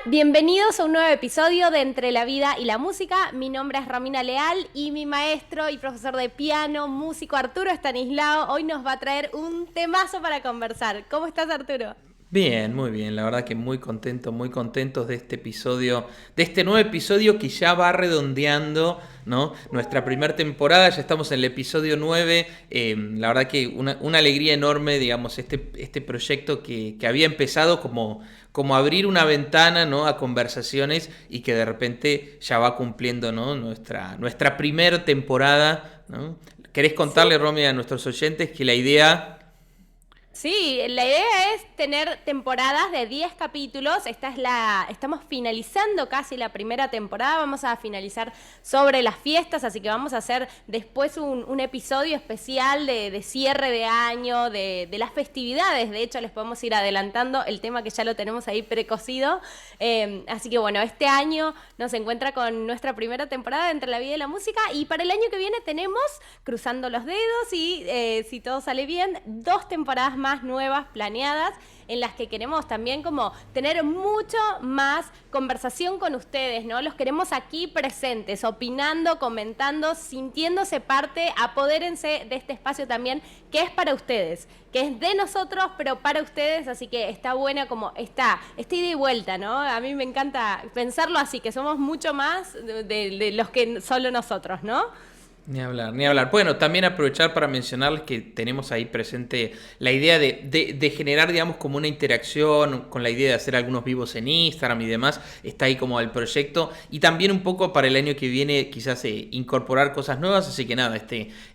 bienvenidos a un nuevo episodio de Entre la Vida y la Música. Mi nombre es Romina Leal y mi maestro y profesor de piano, músico Arturo Estanislao, hoy nos va a traer un temazo para conversar. ¿Cómo estás, Arturo? Bien, muy bien, la verdad que muy contentos de este episodio, de este nuevo episodio que ya va redondeando, ¿no? Nuestra primera temporada, ya estamos en el episodio 9, la verdad que una alegría enorme, digamos, este proyecto que había empezado como abrir una ventana, ¿no? A conversaciones y que de repente ya va cumpliendo, ¿no? Nuestra primera temporada, ¿no? ¿Querés contarle, Romy, a nuestros oyentes que la idea... Sí, la idea es tener temporadas de 10 capítulos. Estamos finalizando casi la primera temporada. Vamos a finalizar sobre las fiestas, así que vamos a hacer después un episodio especial de cierre de año, de las festividades. De hecho, les podemos ir adelantando el tema que ya lo tenemos ahí precocido. Así que bueno, este año nos encuentra con nuestra primera temporada de Entre la Vida y la Música. Y para el año que viene tenemos, cruzando los dedos y si todo sale bien, 2 temporadas más nuevas planeadas en las que queremos también como tener mucho más conversación con ustedes, ¿no? Los queremos aquí presentes, opinando, comentando, sintiéndose parte, apodérense de este espacio también que es para ustedes, que es de nosotros pero para ustedes, así que está buena como esta ida y vuelta, ¿no? A mí me encanta pensarlo así, que somos mucho más de los que solo nosotros, ¿no? Ni hablar, ni hablar. Bueno, también aprovechar para mencionarles que tenemos ahí presente la idea de generar, digamos, como una interacción con la idea de hacer algunos vivos en Instagram y demás. Está ahí como el proyecto. Y también un poco para el año que viene quizás incorporar cosas nuevas. Así que nada,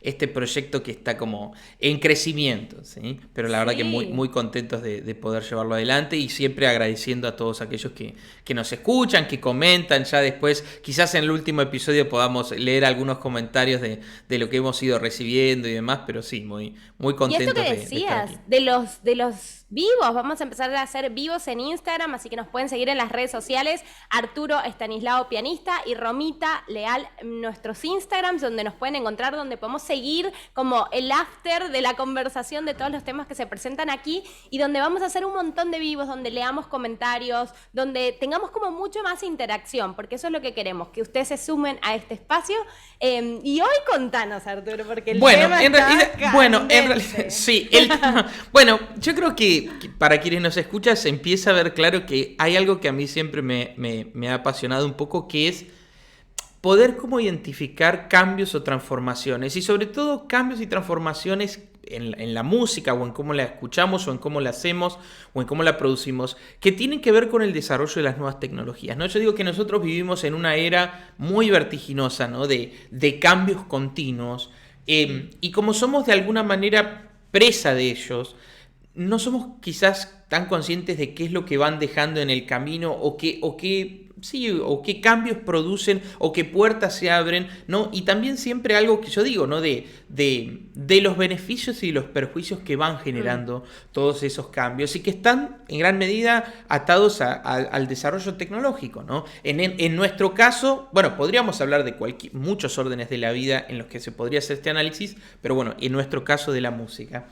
este proyecto que está como en crecimiento, ¿sí? Pero la verdad que muy contentos de poder llevarlo adelante y siempre agradeciendo a todos aquellos que nos escuchan, que comentan. Ya después, quizás en el último episodio podamos leer algunos comentarios de lo que hemos ido recibiendo y demás, pero sí, muy Y esto contentos que de estar decías, aquí. de los vivos, vamos a empezar a hacer vivos en Instagram, así que nos pueden seguir en las redes sociales, Arturo Estanislao Pianista y Romita Leal, nuestros Instagrams, donde nos pueden encontrar, donde podemos seguir como el after de la conversación de todos los temas que se presentan aquí y donde vamos a hacer un montón de vivos, donde leamos comentarios, donde tengamos como mucho más interacción, porque eso es lo que queremos, que ustedes se sumen a este espacio. Y hoy contanos, Arturo, porque el tema está bueno, en candente. realidad, sí. Bueno, yo creo que para quienes nos escuchan se empieza a ver claro que hay algo que a mí siempre me ha apasionado un poco, que es poder como identificar cambios o transformaciones, y sobre todo cambios y transformaciones en la música, o en cómo la escuchamos, o en cómo la hacemos, o en cómo la producimos, que tienen que ver con el desarrollo de las nuevas tecnologías, ¿no? Yo digo que nosotros vivimos en una era muy vertiginosa, ¿no? de cambios continuos, y como somos de alguna manera presa de ellos, no somos quizás tan conscientes de qué es lo que van dejando en el camino, o qué cambios producen, o qué puertas se abren, ¿no? Y también siempre algo que yo digo, ¿no? De los beneficios y los perjuicios que van generando todos esos cambios, y que están en gran medida atados al desarrollo tecnológico, ¿no? En nuestro caso, bueno, podríamos hablar de muchos órdenes de la vida en los que se podría hacer este análisis, pero bueno, en nuestro caso de la música.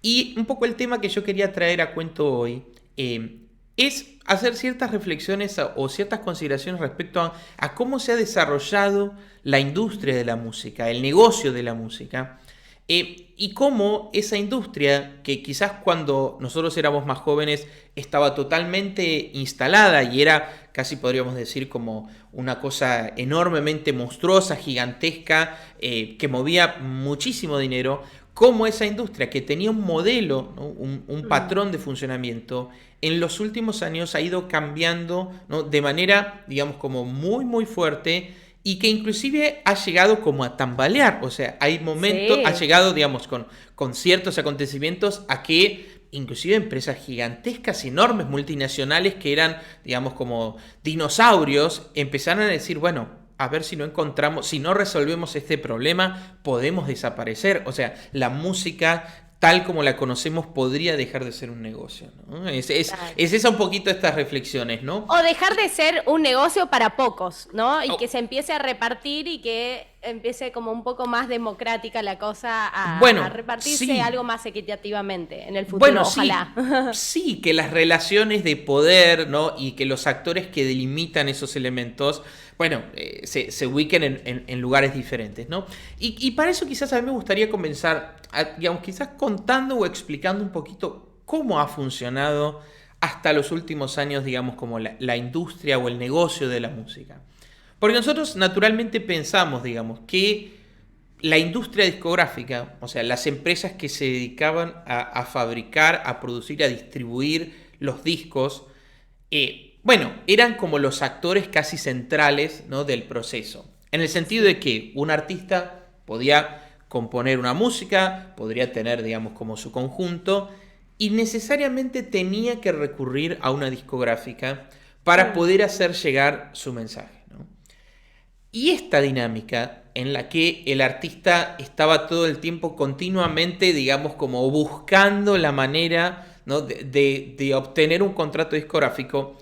Y un poco el tema que yo quería traer a cuento hoy es hacer ciertas reflexiones o ciertas consideraciones respecto a cómo se ha desarrollado la industria de la música, el negocio de la música, y cómo esa industria, que quizás cuando nosotros éramos más jóvenes estaba totalmente instalada y era casi, podríamos decir, como una cosa enormemente monstruosa, gigantesca, que movía muchísimo dinero, cómo esa industria que tenía un modelo, ¿no? un patrón de funcionamiento, en los últimos años ha ido cambiando, ¿no? De manera, digamos, como muy fuerte, y que inclusive ha llegado como a tambalear. O sea, hay momentos, ha llegado, digamos, con ciertos acontecimientos a que inclusive empresas gigantescas, enormes, multinacionales, que eran, digamos, como dinosaurios, empezaron a decir, bueno, a ver si no resolvemos este problema, podemos desaparecer. O sea, la música tal como la conocemos podría dejar de ser un negocio, ¿no? Es esa un poquito estas reflexiones, ¿no? O dejar de ser un negocio para pocos, ¿no? Y Oh, que se empiece a repartir y que empiece como un poco más democrática la cosa a repartirse sí. algo más equitativamente en el futuro, Bueno, ojalá. sí, que las relaciones de poder, ¿no? Y que los actores que delimitan esos elementos, bueno, se ubiquen en lugares diferentes, ¿no? Y para eso quizás a mí me gustaría comenzar, digamos, quizás contando o explicando un poquito cómo ha funcionado hasta los últimos años, digamos, como la industria o el negocio de la música. Porque nosotros naturalmente pensamos, digamos, que la industria discográfica, o sea, las empresas que se dedicaban a fabricar, a producir, a distribuir los discos, bueno, eran como los actores casi centrales, ¿no? Del proceso. En el sentido de que un artista podía componer una música, podría tener, digamos, como su conjunto, y necesariamente tenía que recurrir a una discográfica para poder hacer llegar su mensaje, ¿no? Y esta dinámica en la que el artista estaba todo el tiempo continuamente, digamos, como buscando la manera, ¿no? de obtener un contrato discográfico,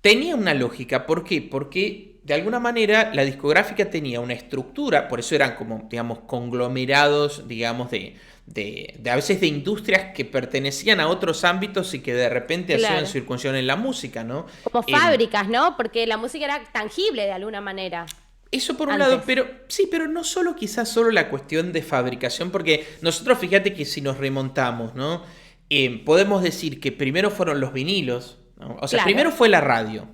tenía una lógica. ¿Por qué? Porque de alguna manera la discográfica tenía una estructura, por eso eran como, digamos, conglomerados, digamos, a veces de industrias que pertenecían a otros ámbitos y que de repente hacían su incursión en la música, ¿no? Como fábricas, ¿no? Porque la música era tangible de alguna manera. Eso por un lado, pero sí, pero no solo quizás solo la cuestión de fabricación, porque nosotros fíjate que si nos remontamos, ¿no? Podemos decir que primero fueron los vinilos, ¿no? O sea, primero fue la radio.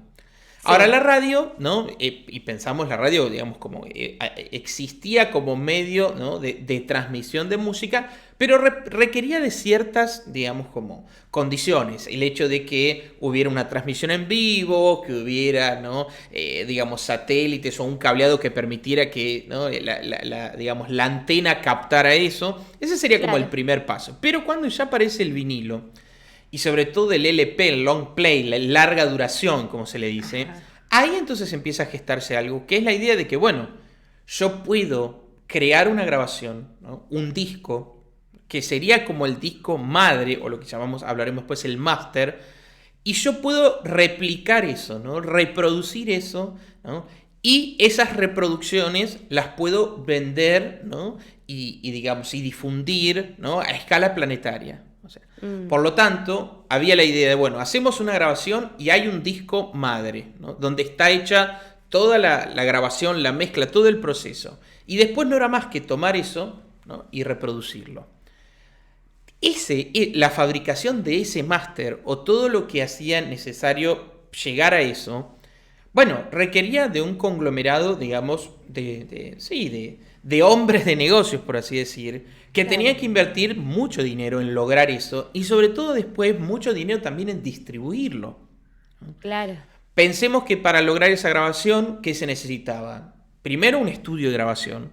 Sí. Ahora la radio, ¿no? Y pensamos la radio, digamos, como existía como medio, ¿no? de transmisión de música, pero requería de ciertas, digamos, como condiciones. El hecho de que hubiera una transmisión en vivo, que hubiera, ¿no? Digamos, satélites o un cableado que permitiera que, ¿no? digamos, la antena captara eso. Ese sería como el primer paso. Pero cuando ya aparece el vinilo, y sobre todo el LP, el long play, la larga duración, como se le dice, ahí entonces empieza a gestarse algo, que es la idea de que, bueno, yo puedo crear una grabación, ¿no? Un disco, que sería como el disco madre, o lo que hablaremos después, el máster, y yo puedo replicar eso, ¿no? Reproducir eso, ¿no? Y esas reproducciones las puedo vender, ¿no? Y digamos, y difundir, ¿no? A escala planetaria. O sea, por lo tanto, había la idea de, bueno, hacemos una grabación y hay un disco madre, ¿no? Donde está hecha toda la grabación, la mezcla, todo el proceso. Y después no era más que tomar eso, ¿no? Y reproducirlo. La fabricación de ese máster o todo lo que hacía necesario llegar a eso, bueno, requería de un conglomerado, digamos, de hombres de negocios, por así decir, que tenían que invertir mucho dinero en lograr eso y sobre todo después mucho dinero también en distribuirlo. Claro. Pensemos que para lograr esa grabación, ¿qué se necesitaba? Primero un estudio de grabación,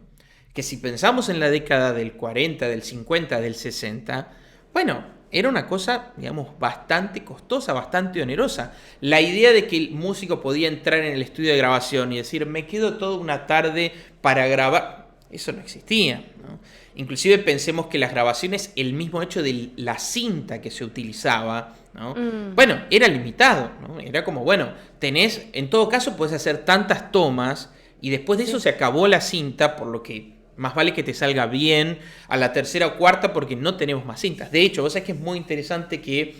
que si pensamos en la década del 40, del 50, del 60, bueno, era una cosa, digamos, bastante costosa, bastante onerosa. La idea de que el músico podía entrar en el estudio de grabación y decir, me quedo toda una tarde para grabar, eso no existía, ¿no? Inclusive pensemos que las grabaciones, el mismo hecho de la cinta que se utilizaba, ¿no? Bueno, era limitado, ¿no? Era como, bueno, en todo caso puedes hacer tantas tomas y después de eso se acabó la cinta, por lo que más vale que te salga bien a la tercera o cuarta porque no tenemos más cintas. De hecho, vos sabés que es muy interesante que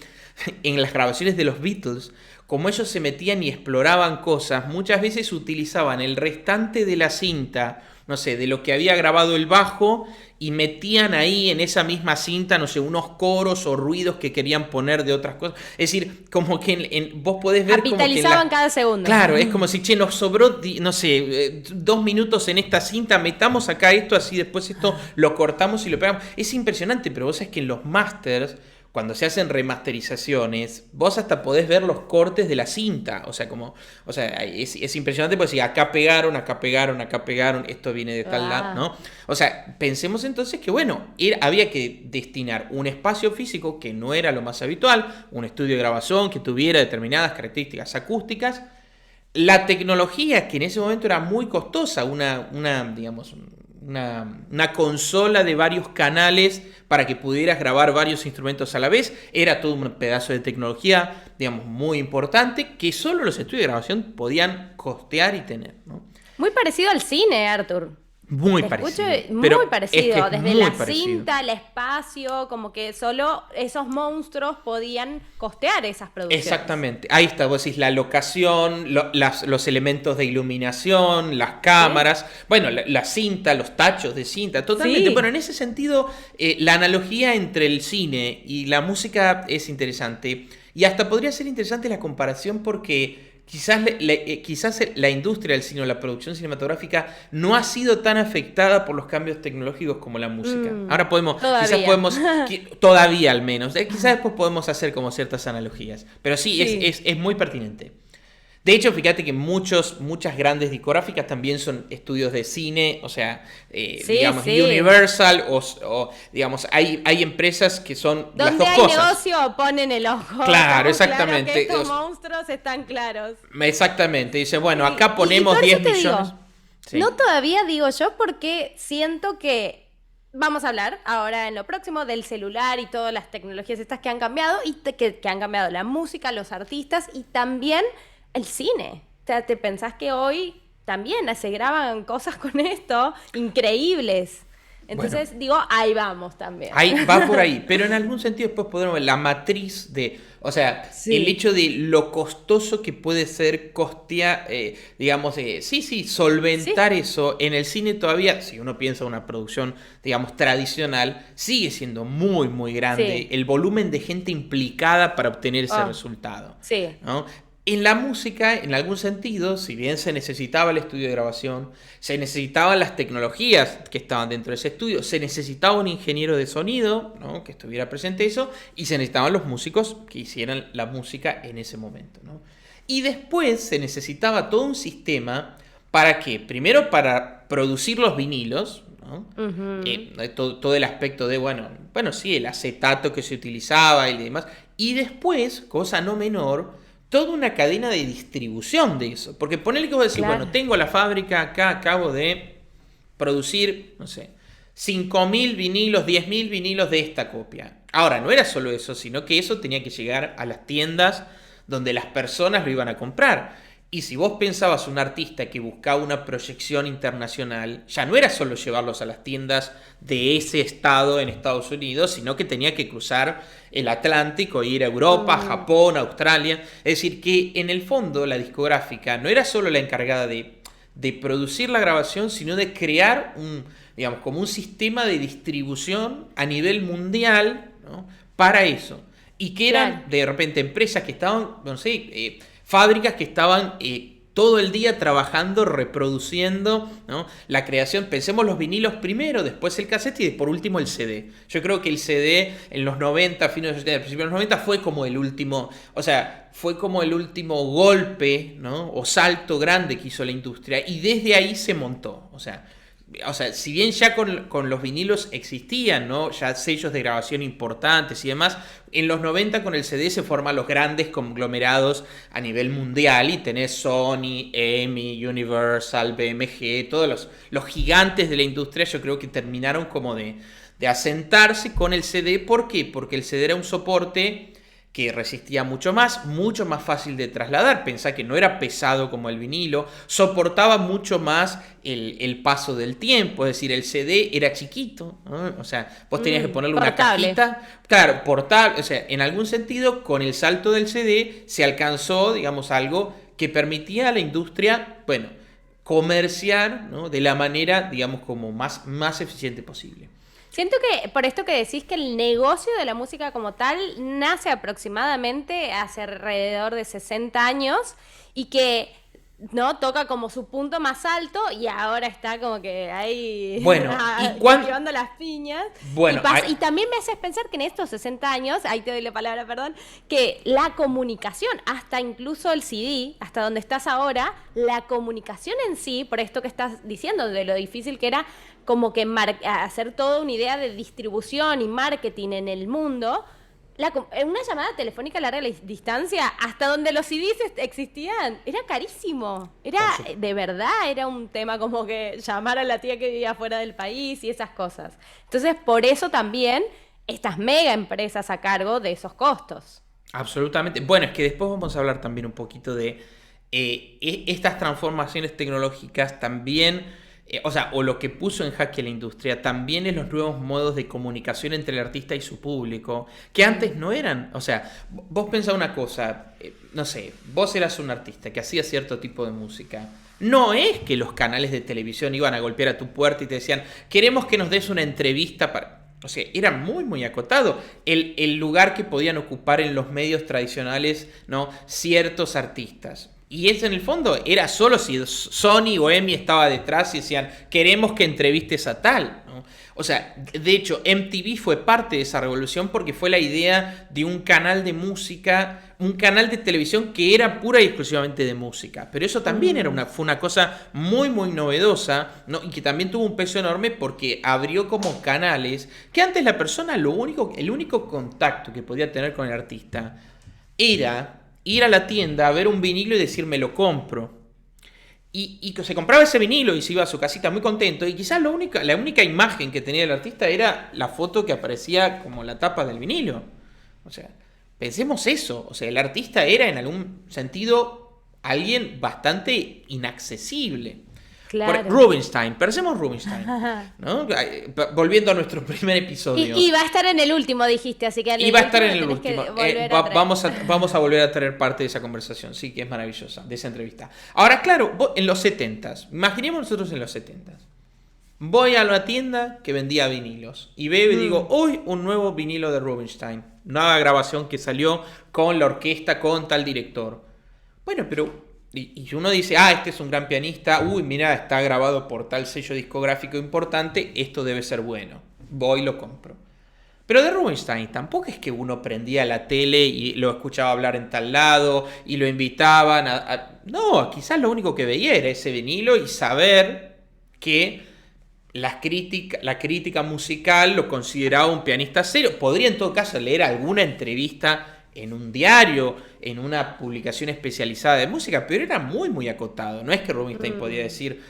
en las grabaciones de los Beatles, como ellos se metían y exploraban cosas, muchas veces utilizaban el restante de la cinta, no sé, de lo que había grabado el bajo, y metían ahí en esa misma cinta, no sé, unos coros o ruidos que querían poner de otras cosas. Es decir, como que vos podés ver como que capitalizaban cada segundo. Claro, es como si, nos sobró, no sé, 2 minutos en esta cinta, metamos acá esto, así después esto lo cortamos y lo pegamos. Es impresionante, pero vos sabés que en los masters, cuando se hacen remasterizaciones, vos hasta podés ver los cortes de la cinta. O sea, es impresionante porque si acá pegaron, esto viene de tal lado, ¿no? O sea, pensemos entonces que, bueno, había que destinar un espacio físico que no era lo más habitual, un estudio de grabación que tuviera determinadas características acústicas, la tecnología que en ese momento era muy costosa, digamos, una consola de varios canales para que pudieras grabar varios instrumentos a la vez, era todo un pedazo de tecnología, digamos, muy importante, que solo los estudios de grabación podían costear y tener, ¿no? Muy parecido al cine, Arthur. Muy Te parecido. escucho muy Pero parecido, es que es desde muy la parecido. cinta, el espacio, como que solo esos monstruos podían costear esas producciones. Exactamente, ahí está, vos decís la locación, los elementos de iluminación, las ¿Sí? cámaras, bueno, la cinta, los tachos de cinta, totalmente. Bueno, Sí. en ese sentido, la analogía entre el cine y la música es interesante. Y hasta podría ser interesante la comparación porque quizás la industria del cine o la producción cinematográfica no ha sido tan afectada por los cambios tecnológicos como la música. Ahora quizás Todavía. podemos, todavía al menos, quizás después podemos hacer como ciertas analogías. Pero sí, Sí. es muy pertinente. De hecho, fíjate que muchas grandes discográficas también son estudios de cine, o sea, Sí, digamos, sí. Universal digamos, hay empresas que son las Donde dos hay cosas. negocio, ponen el ojo. Claro, Estamos claros que exactamente. estos monstruos están claros. Exactamente. Dice, bueno, Sí, acá y por ponemos eso 10 te millones. digo, no Sí. todavía digo yo porque siento que vamos a hablar ahora en lo próximo del celular y todas las tecnologías estas que han cambiado y que han cambiado la música, los artistas y también el cine. O sea, te pensás que hoy también se graban cosas con esto increíbles. Bueno, Entonces digo, ahí vamos también. ahí va por ahí, pero en algún sentido después podemos ver la matriz o sea, el Sí, hecho de lo costoso que puede ser costear, digamos, sí, sí. solventar eso en el cine todavía, si uno piensa en una producción, digamos, tradicional, sigue siendo muy, muy grande Sí. el volumen de gente implicada para obtener ese Ah, resultado, sí. ¿no? En la música, en algún sentido, si bien se necesitaba el estudio de grabación, se necesitaban las tecnologías que estaban dentro de ese estudio, se necesitaba un ingeniero de sonido, ¿no? Que estuviera presente eso, y se necesitaban los músicos que hicieran la música en ese momento, ¿no? Y después se necesitaba todo un sistema para qué, primero para producir los vinilos, ¿no? Ujú. Todo el aspecto de, bueno, sí, el acetato que se utilizaba y demás. Y después, cosa no menor, toda una cadena de distribución de eso. Porque ponele que vos decís, Claro. bueno, tengo la fábrica acá, acabo de producir, no sé, 5.000 vinilos, 10.000 vinilos de esta copia. Ahora, no era solo eso, sino que eso tenía que llegar a las tiendas donde las personas lo iban a comprar. Y si vos pensabas un artista que buscaba una proyección internacional, ya no era solo llevarlos a las tiendas de ese estado en Estados Unidos, sino que tenía que cruzar el Atlántico e ir a Europa, Mm, Japón, Australia. Es decir, que en el fondo la discográfica no era solo la encargada de producir la grabación, sino de crear digamos, como un sistema de distribución a nivel mundial, ¿no? Para eso. Y que claro. eran de repente empresas que estaban, no sé, fábricas que estaban todo el día trabajando, reproduciendo, ¿no? La creación. Pensemos los vinilos primero, después el cassette y por último el CD. Yo creo que el CD en los 90, fines de los 70, principios de los 90 fue como el último, o sea, fue como el último golpe, ¿no? O salto grande que hizo la industria y desde ahí se montó. O sea, si bien ya con los vinilos existían, ¿no? Ya sellos de grabación importantes y demás, en los 90 con el CD se forman los grandes conglomerados a nivel mundial y tenés Sony, EMI, Universal, BMG, todos los gigantes de la industria yo creo que terminaron como de asentarse con el CD. ¿Por qué? Porque el CD era un soporte que resistía mucho más fácil de trasladar. Pensá que no era pesado como el vinilo, soportaba mucho más el paso del tiempo, es decir, el CD era chiquito, ¿no? O sea, vos tenías que ponerle una Portable. cajita, claro, portable, o sea, en algún sentido, con el salto del CD se alcanzó, digamos, algo que permitía a la industria, bueno, comerciar, ¿no? De la manera, digamos, como más eficiente posible. Siento que por esto que decís que el negocio de la música como tal nace aproximadamente hace alrededor de 60 años y que no toca como su punto más alto y ahora está como que ahí Bueno, ¿y cuán? llevando las piñas Bueno, y también me haces pensar que en estos 60 años, ahí te doy la palabra, perdón, que la comunicación, hasta incluso el CD, hasta donde estás ahora, la comunicación en sí, por esto que estás diciendo, de lo difícil que era como que hacer toda una idea de distribución y marketing en el mundo, una llamada telefónica a larga distancia, hasta donde los CDs existían, era carísimo. Era, por supuesto. de verdad, era un tema como que llamar a la tía que vivía fuera del país y esas cosas. Entonces, por eso también estas mega empresas a cargo de esos costos. Absolutamente. Bueno, es que después vamos a hablar también un poquito de estas transformaciones tecnológicas también o lo que puso en jaque la industria, también es los nuevos modos de comunicación entre el artista y su público, que antes no eran. O sea, vos pensás una cosa, no sé, vos eras un artista que hacía cierto tipo de música. No es que los canales de televisión iban a golpear a tu puerta y te decían, queremos que nos des una entrevista para... O sea, era muy, muy acotado el lugar que podían ocupar en los medios tradicionales, ¿no? Ciertos artistas. Y eso en el fondo era solo si Sony o EMI estaba detrás y decían, queremos que entrevistes a tal, ¿no? O sea, de hecho, MTV fue parte de esa revolución porque fue la idea de un canal de música, un canal de televisión que era pura y exclusivamente de música. Pero eso también fue una cosa muy, muy novedosa, ¿no? Y que también tuvo un peso enorme porque abrió como canales que antes la persona, el único contacto que podía tener con el artista era ir a la tienda a ver un vinilo y decir me lo compro. Y se compraba ese vinilo y se iba a su casita muy contento. Y quizás la única imagen que tenía el artista era la foto que aparecía como la tapa del vinilo. O sea, pensemos eso. O sea, el artista era en algún sentido alguien bastante inaccesible. Claro. Rubinstein, pensemos Rubinstein, ¿no? Volviendo a nuestro primer episodio. Y va a estar en el último, dijiste, así que y va a estar en el tenés último. Vamos a volver a traer parte de esa conversación, sí, que es maravillosa, de esa entrevista. Ahora, claro, en los 70s, imaginemos nosotros en los 70s. Voy a la tienda que vendía vinilos y veo y digo, hoy un nuevo vinilo de Rubinstein, nueva grabación que salió con la orquesta, con tal director. Bueno, pero... Y uno dice, este es un gran pianista, mira, está grabado por tal sello discográfico importante, esto debe ser bueno, voy y lo compro. Pero de Rubinstein tampoco es que uno prendía la tele y lo escuchaba hablar en tal lado y lo invitaban No, quizás lo único que veía era ese vinilo y saber que la crítica musical lo consideraba un pianista serio. Podría en todo caso leer alguna entrevista en un diario, en una publicación especializada de música, pero era muy, muy acotado. No es que Rubinstein podía decir,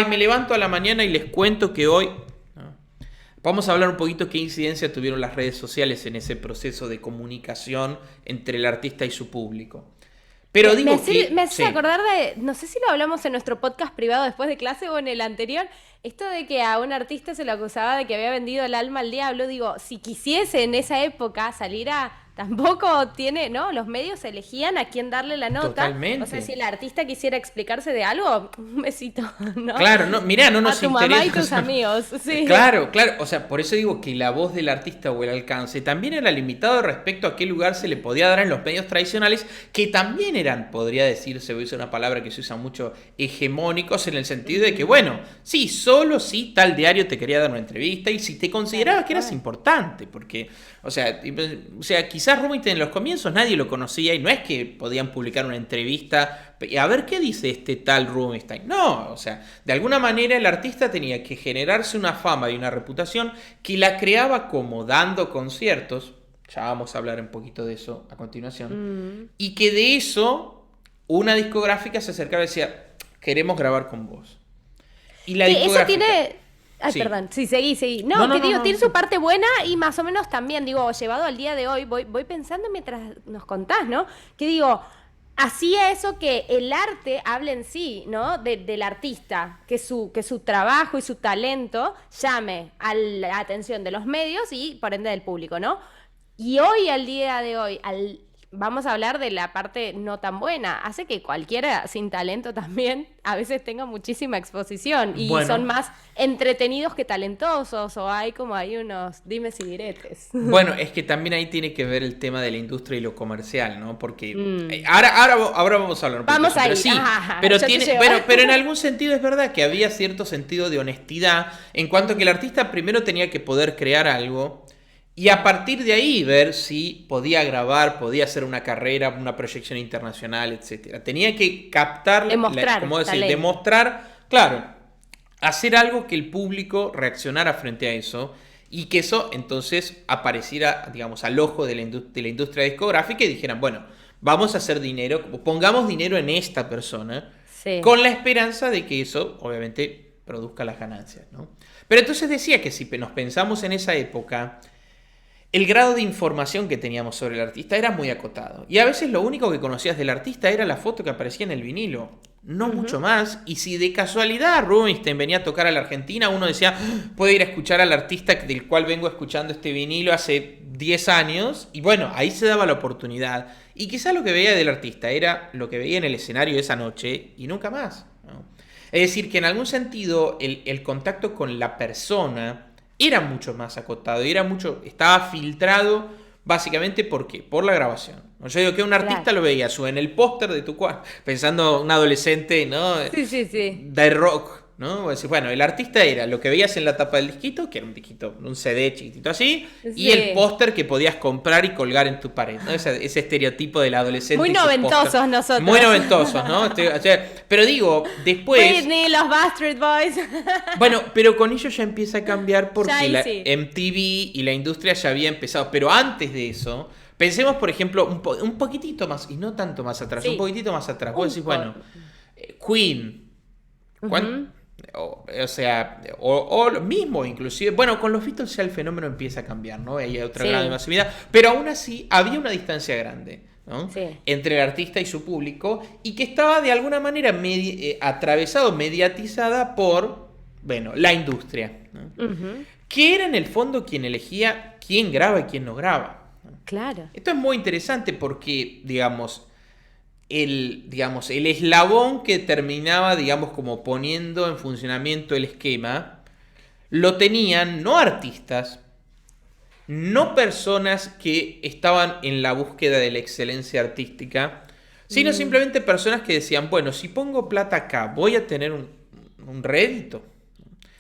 me levanto a la mañana y les cuento que hoy... No. Vamos a hablar un poquito qué incidencia tuvieron las redes sociales en ese proceso de comunicación entre el artista y su público. Pero digo me hace acordar de, no sé si lo hablamos en nuestro podcast privado después de clase o en el anterior, esto de que a un artista se lo acusaba de que había vendido el alma al diablo. Digo, si quisiese en esa época salir a... Tampoco tiene, ¿no? Los medios elegían a quién darle la nota. Totalmente. O sea, si el artista quisiera explicarse de algo, un besito, ¿no? Claro, no, mirá, no nos interesa. A tu interesa. mamá y tus amigos, sí. Claro. O sea, por eso digo que la voz del artista o el alcance también era limitado respecto a qué lugar se le podía dar en los medios tradicionales, que también eran, podría decirse, voy a usar una palabra que se usa mucho, hegemónicos, en el sentido de que, bueno, sí, solo si tal diario te quería dar una entrevista y si te considerabas que eras importante, porque... O sea, quizás Rubinstein en los comienzos nadie lo conocía y no es que podían publicar una entrevista a ver qué dice este tal Rubinstein. No, o sea, de alguna manera el artista tenía que generarse una fama y una reputación que la creaba como dando conciertos, ya vamos a hablar un poquito de eso a continuación, y que de eso una discográfica se acercaba y decía, queremos grabar con vos. Y la discográfica... Eso tiene... Sí. Perdón, sí, seguí. No, tiene su parte buena y más o menos también, digo, llevado al día de hoy, voy pensando mientras nos contás, ¿no? Que digo, hacía eso que el arte hable en sí, ¿no? Del artista, que su trabajo y su talento llame a la atención de los medios y por ende del público, ¿no? Y hoy, al día de hoy, vamos a hablar de la parte no tan buena. Hace que cualquiera sin talento también a veces tenga muchísima exposición y son más entretenidos que talentosos, o hay unos dimes y diretes. Bueno, es que también ahí tiene que ver el tema de la industria y lo comercial, ¿no? Porque ahora vamos a hablar un poco vamos de ahí. eso, pero sí, pero en algún sentido es verdad que había cierto sentido de honestidad en cuanto que el artista primero tenía que poder crear algo y a partir de ahí ver si podía grabar, podía hacer una carrera, una proyección internacional, etcétera. Tenía que captar, demostrar, claro, hacer algo que el público reaccionara frente a eso y que eso entonces apareciera, digamos, al ojo de la industria discográfica y dijeran, bueno, vamos a hacer dinero, pongamos dinero en esta persona, con la esperanza de que eso, obviamente, produzca las ganancias, ¿no? Pero entonces decía que si nos pensamos en esa época, el grado de información que teníamos sobre el artista era muy acotado. Y a veces lo único que conocías del artista era la foto que aparecía en el vinilo. no mucho más. Y si de casualidad Rubinstein venía a tocar a la Argentina, uno decía, puedo ir a escuchar al artista del cual vengo escuchando este vinilo hace 10 años. Y bueno, ahí se daba la oportunidad. Y quizás lo que veía del artista era lo que veía en el escenario esa noche y nunca más, ¿no? Es decir, que en algún sentido el contacto con la persona era mucho más acotado y estaba filtrado básicamente ¿por qué? Por la grabación. Yo digo que un artista lo veías o en el póster de tu cuarto, pensando un adolescente, ¿no? Sí. De rock, ¿no? Bueno, el artista era lo que veías en la tapa del disquito, que era un disquito, un CD chiquitito así, y el póster que podías comprar y colgar en tu pared, ¿no? Ese estereotipo del adolescente. Muy noventosos nosotros. Muy noventosos, ¿no? Pero digo, después... Whitney, los Backstreet Boys. Bueno, pero con ello ya empieza a cambiar porque la sí. MTV y la industria ya había empezado. Pero antes de eso, pensemos, por ejemplo, un poquitito más, y no tanto más atrás, un poquitito más atrás. Vos decís, bueno, Queen, o lo mismo inclusive, bueno, con los Beatles ya el fenómeno empieza a cambiar, ¿no? Hay otra gran masividad, pero aún así había una distancia grande, ¿no? Entre el artista y su público, y que estaba de alguna manera mediatizada por, bueno, la industria, ¿no? Que era en el fondo quien elegía quién graba y quién no graba, ¿no? Claro. Esto es muy interesante porque, digamos, el eslabón que terminaba, digamos, como poniendo en funcionamiento el esquema, lo tenían no artistas, no personas que estaban en la búsqueda de la excelencia artística, sino simplemente personas que decían, bueno, si pongo plata acá, voy a tener un rédito.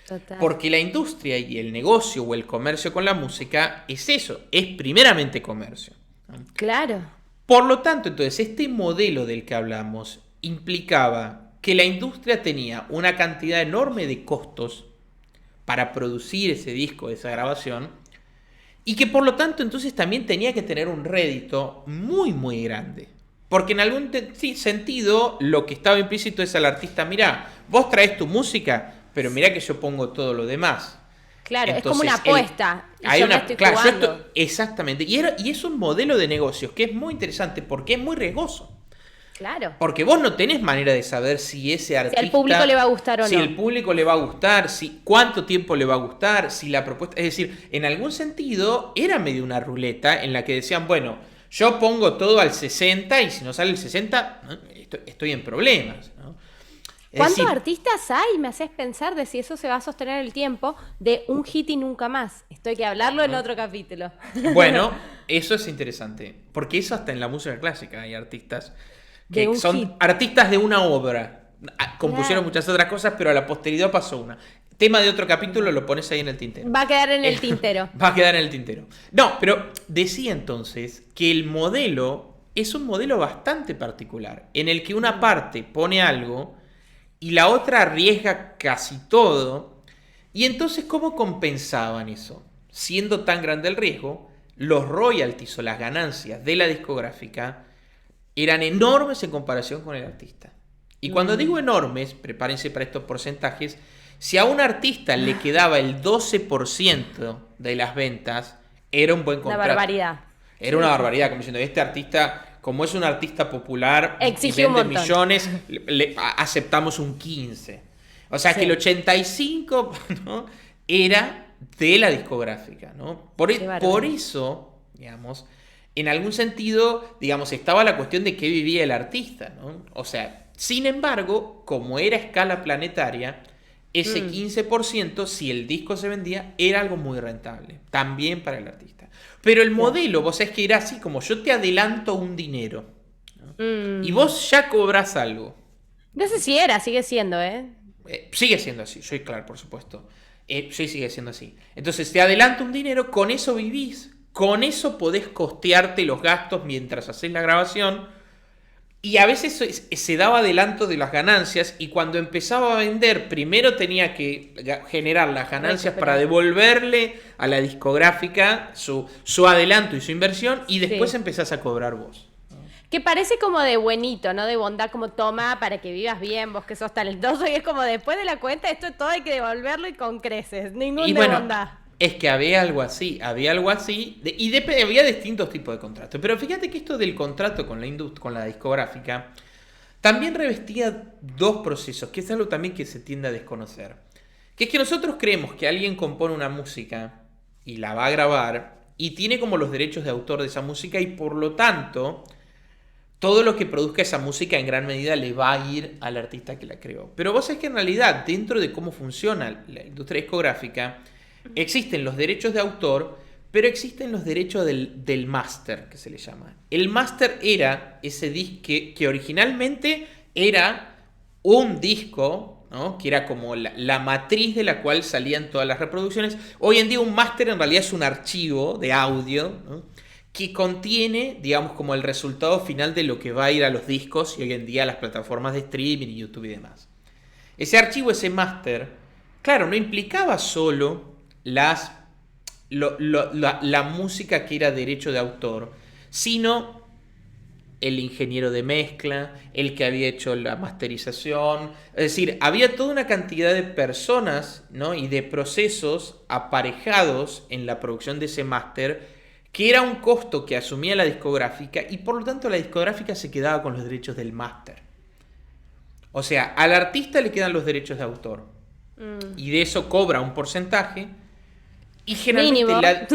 Total. Porque la industria y el negocio o el comercio con la música es eso, es primeramente comercio, ¿no? Claro. Por lo tanto, entonces, este modelo del que hablamos implicaba que la industria tenía una cantidad enorme de costos para producir ese disco, esa grabación, y que por lo tanto entonces también tenía que tener un rédito muy, muy grande. Porque en algún sentido lo que estaba implícito es al artista, mirá, vos traes tu música, pero mirá que yo pongo todo lo demás. Claro, entonces, es como una apuesta. Exactamente. Y es un modelo de negocios que es muy interesante porque es muy riesgoso. Claro. Porque vos no tenés manera de saber si ese artista... Si al público le va a gustar o no. Si el público le va a gustar, cuánto tiempo le va a gustar, si la propuesta... Es decir, en algún sentido era medio una ruleta en la que decían, bueno, yo pongo todo al 60 y si no sale el 60, estoy en problemas, ¿no? ¿Cuántos artistas hay? Me haces pensar de si eso se va a sostener el tiempo de un hit y nunca más. Esto hay que hablarlo en otro capítulo. Bueno, eso es interesante. Porque eso hasta en la música clásica hay artistas que son artistas de una obra. Compusieron muchas otras cosas, pero a la posteridad pasó una. Tema de otro capítulo, lo pones ahí en el tintero. Va a quedar en el tintero. Va a quedar en el tintero. No, pero decía entonces que el modelo es un modelo bastante particular, en el que una parte pone algo y la otra arriesga casi todo. Y entonces, ¿cómo compensaban eso? Siendo tan grande el riesgo, los royalties o las ganancias de la discográfica eran enormes en comparación con el artista. Y cuando digo enormes, prepárense para estos porcentajes, si a un artista le quedaba el 12% de las ventas, era un buen contrato. Una barbaridad. Era una barbaridad, como diciendo, este artista... Como es un artista popular exigió y vende millones, aceptamos un 15. O sea que el 85, ¿no?, era de la discográfica, ¿no? Por eso, digamos, en algún sentido, digamos, estaba la cuestión de qué vivía el artista, ¿no? O sea, sin embargo, como era a escala planetaria, ese 15%, si el disco se vendía, era algo muy rentable, también para el artista. Pero el modelo, vos sabés que era así, como yo te adelanto un dinero, ¿no? Y vos ya cobrás algo. No sé si sigue siendo, ¿eh? Sigue siendo así, soy claro, por supuesto. Sí, sigue siendo así. Entonces te adelanto un dinero, con eso vivís, con eso podés costearte los gastos mientras haces la grabación. Y a veces se daba adelanto de las ganancias y cuando empezaba a vender, primero tenía que generar las ganancias para devolverle a la discográfica su adelanto y su inversión y después empezás a cobrar vos. Que parece como de buenito, ¿no? De bondad, como toma para que vivas bien, vos que sos talentoso, y es como después de la cuenta esto todo hay que devolverlo y con creces, ningún de bondad. Es que había algo así, y había distintos tipos de contratos. Pero fíjate que esto del contrato con la discográfica también revestía dos procesos, que es algo también que se tiende a desconocer. Que es que nosotros creemos que alguien compone una música y la va a grabar y tiene como los derechos de autor de esa música y por lo tanto todo lo que produzca esa música en gran medida le va a ir al artista que la creó. Pero vos sabés que en realidad dentro de cómo funciona la industria discográfica existen los derechos de autor, pero existen los derechos del máster, que se le llama. El máster era ese disco que originalmente era un disco, ¿no? Que era como la matriz de la cual salían todas las reproducciones. Hoy en día un máster en realidad es un archivo de audio, ¿no? Que contiene, digamos, como el resultado final de lo que va a ir a los discos y hoy en día a las plataformas de streaming y YouTube y demás. Ese archivo, ese máster, claro, no implicaba solo la música que era derecho de autor, sino el ingeniero de mezcla, el que había hecho la masterización. Es decir, había toda una cantidad de personas, ¿no? Y de procesos aparejados en la producción de ese máster, que era un costo que asumía la discográfica y por lo tanto la discográfica se quedaba con los derechos del máster. O sea, al artista le quedan los derechos de autor y de eso cobra un porcentaje y generalmente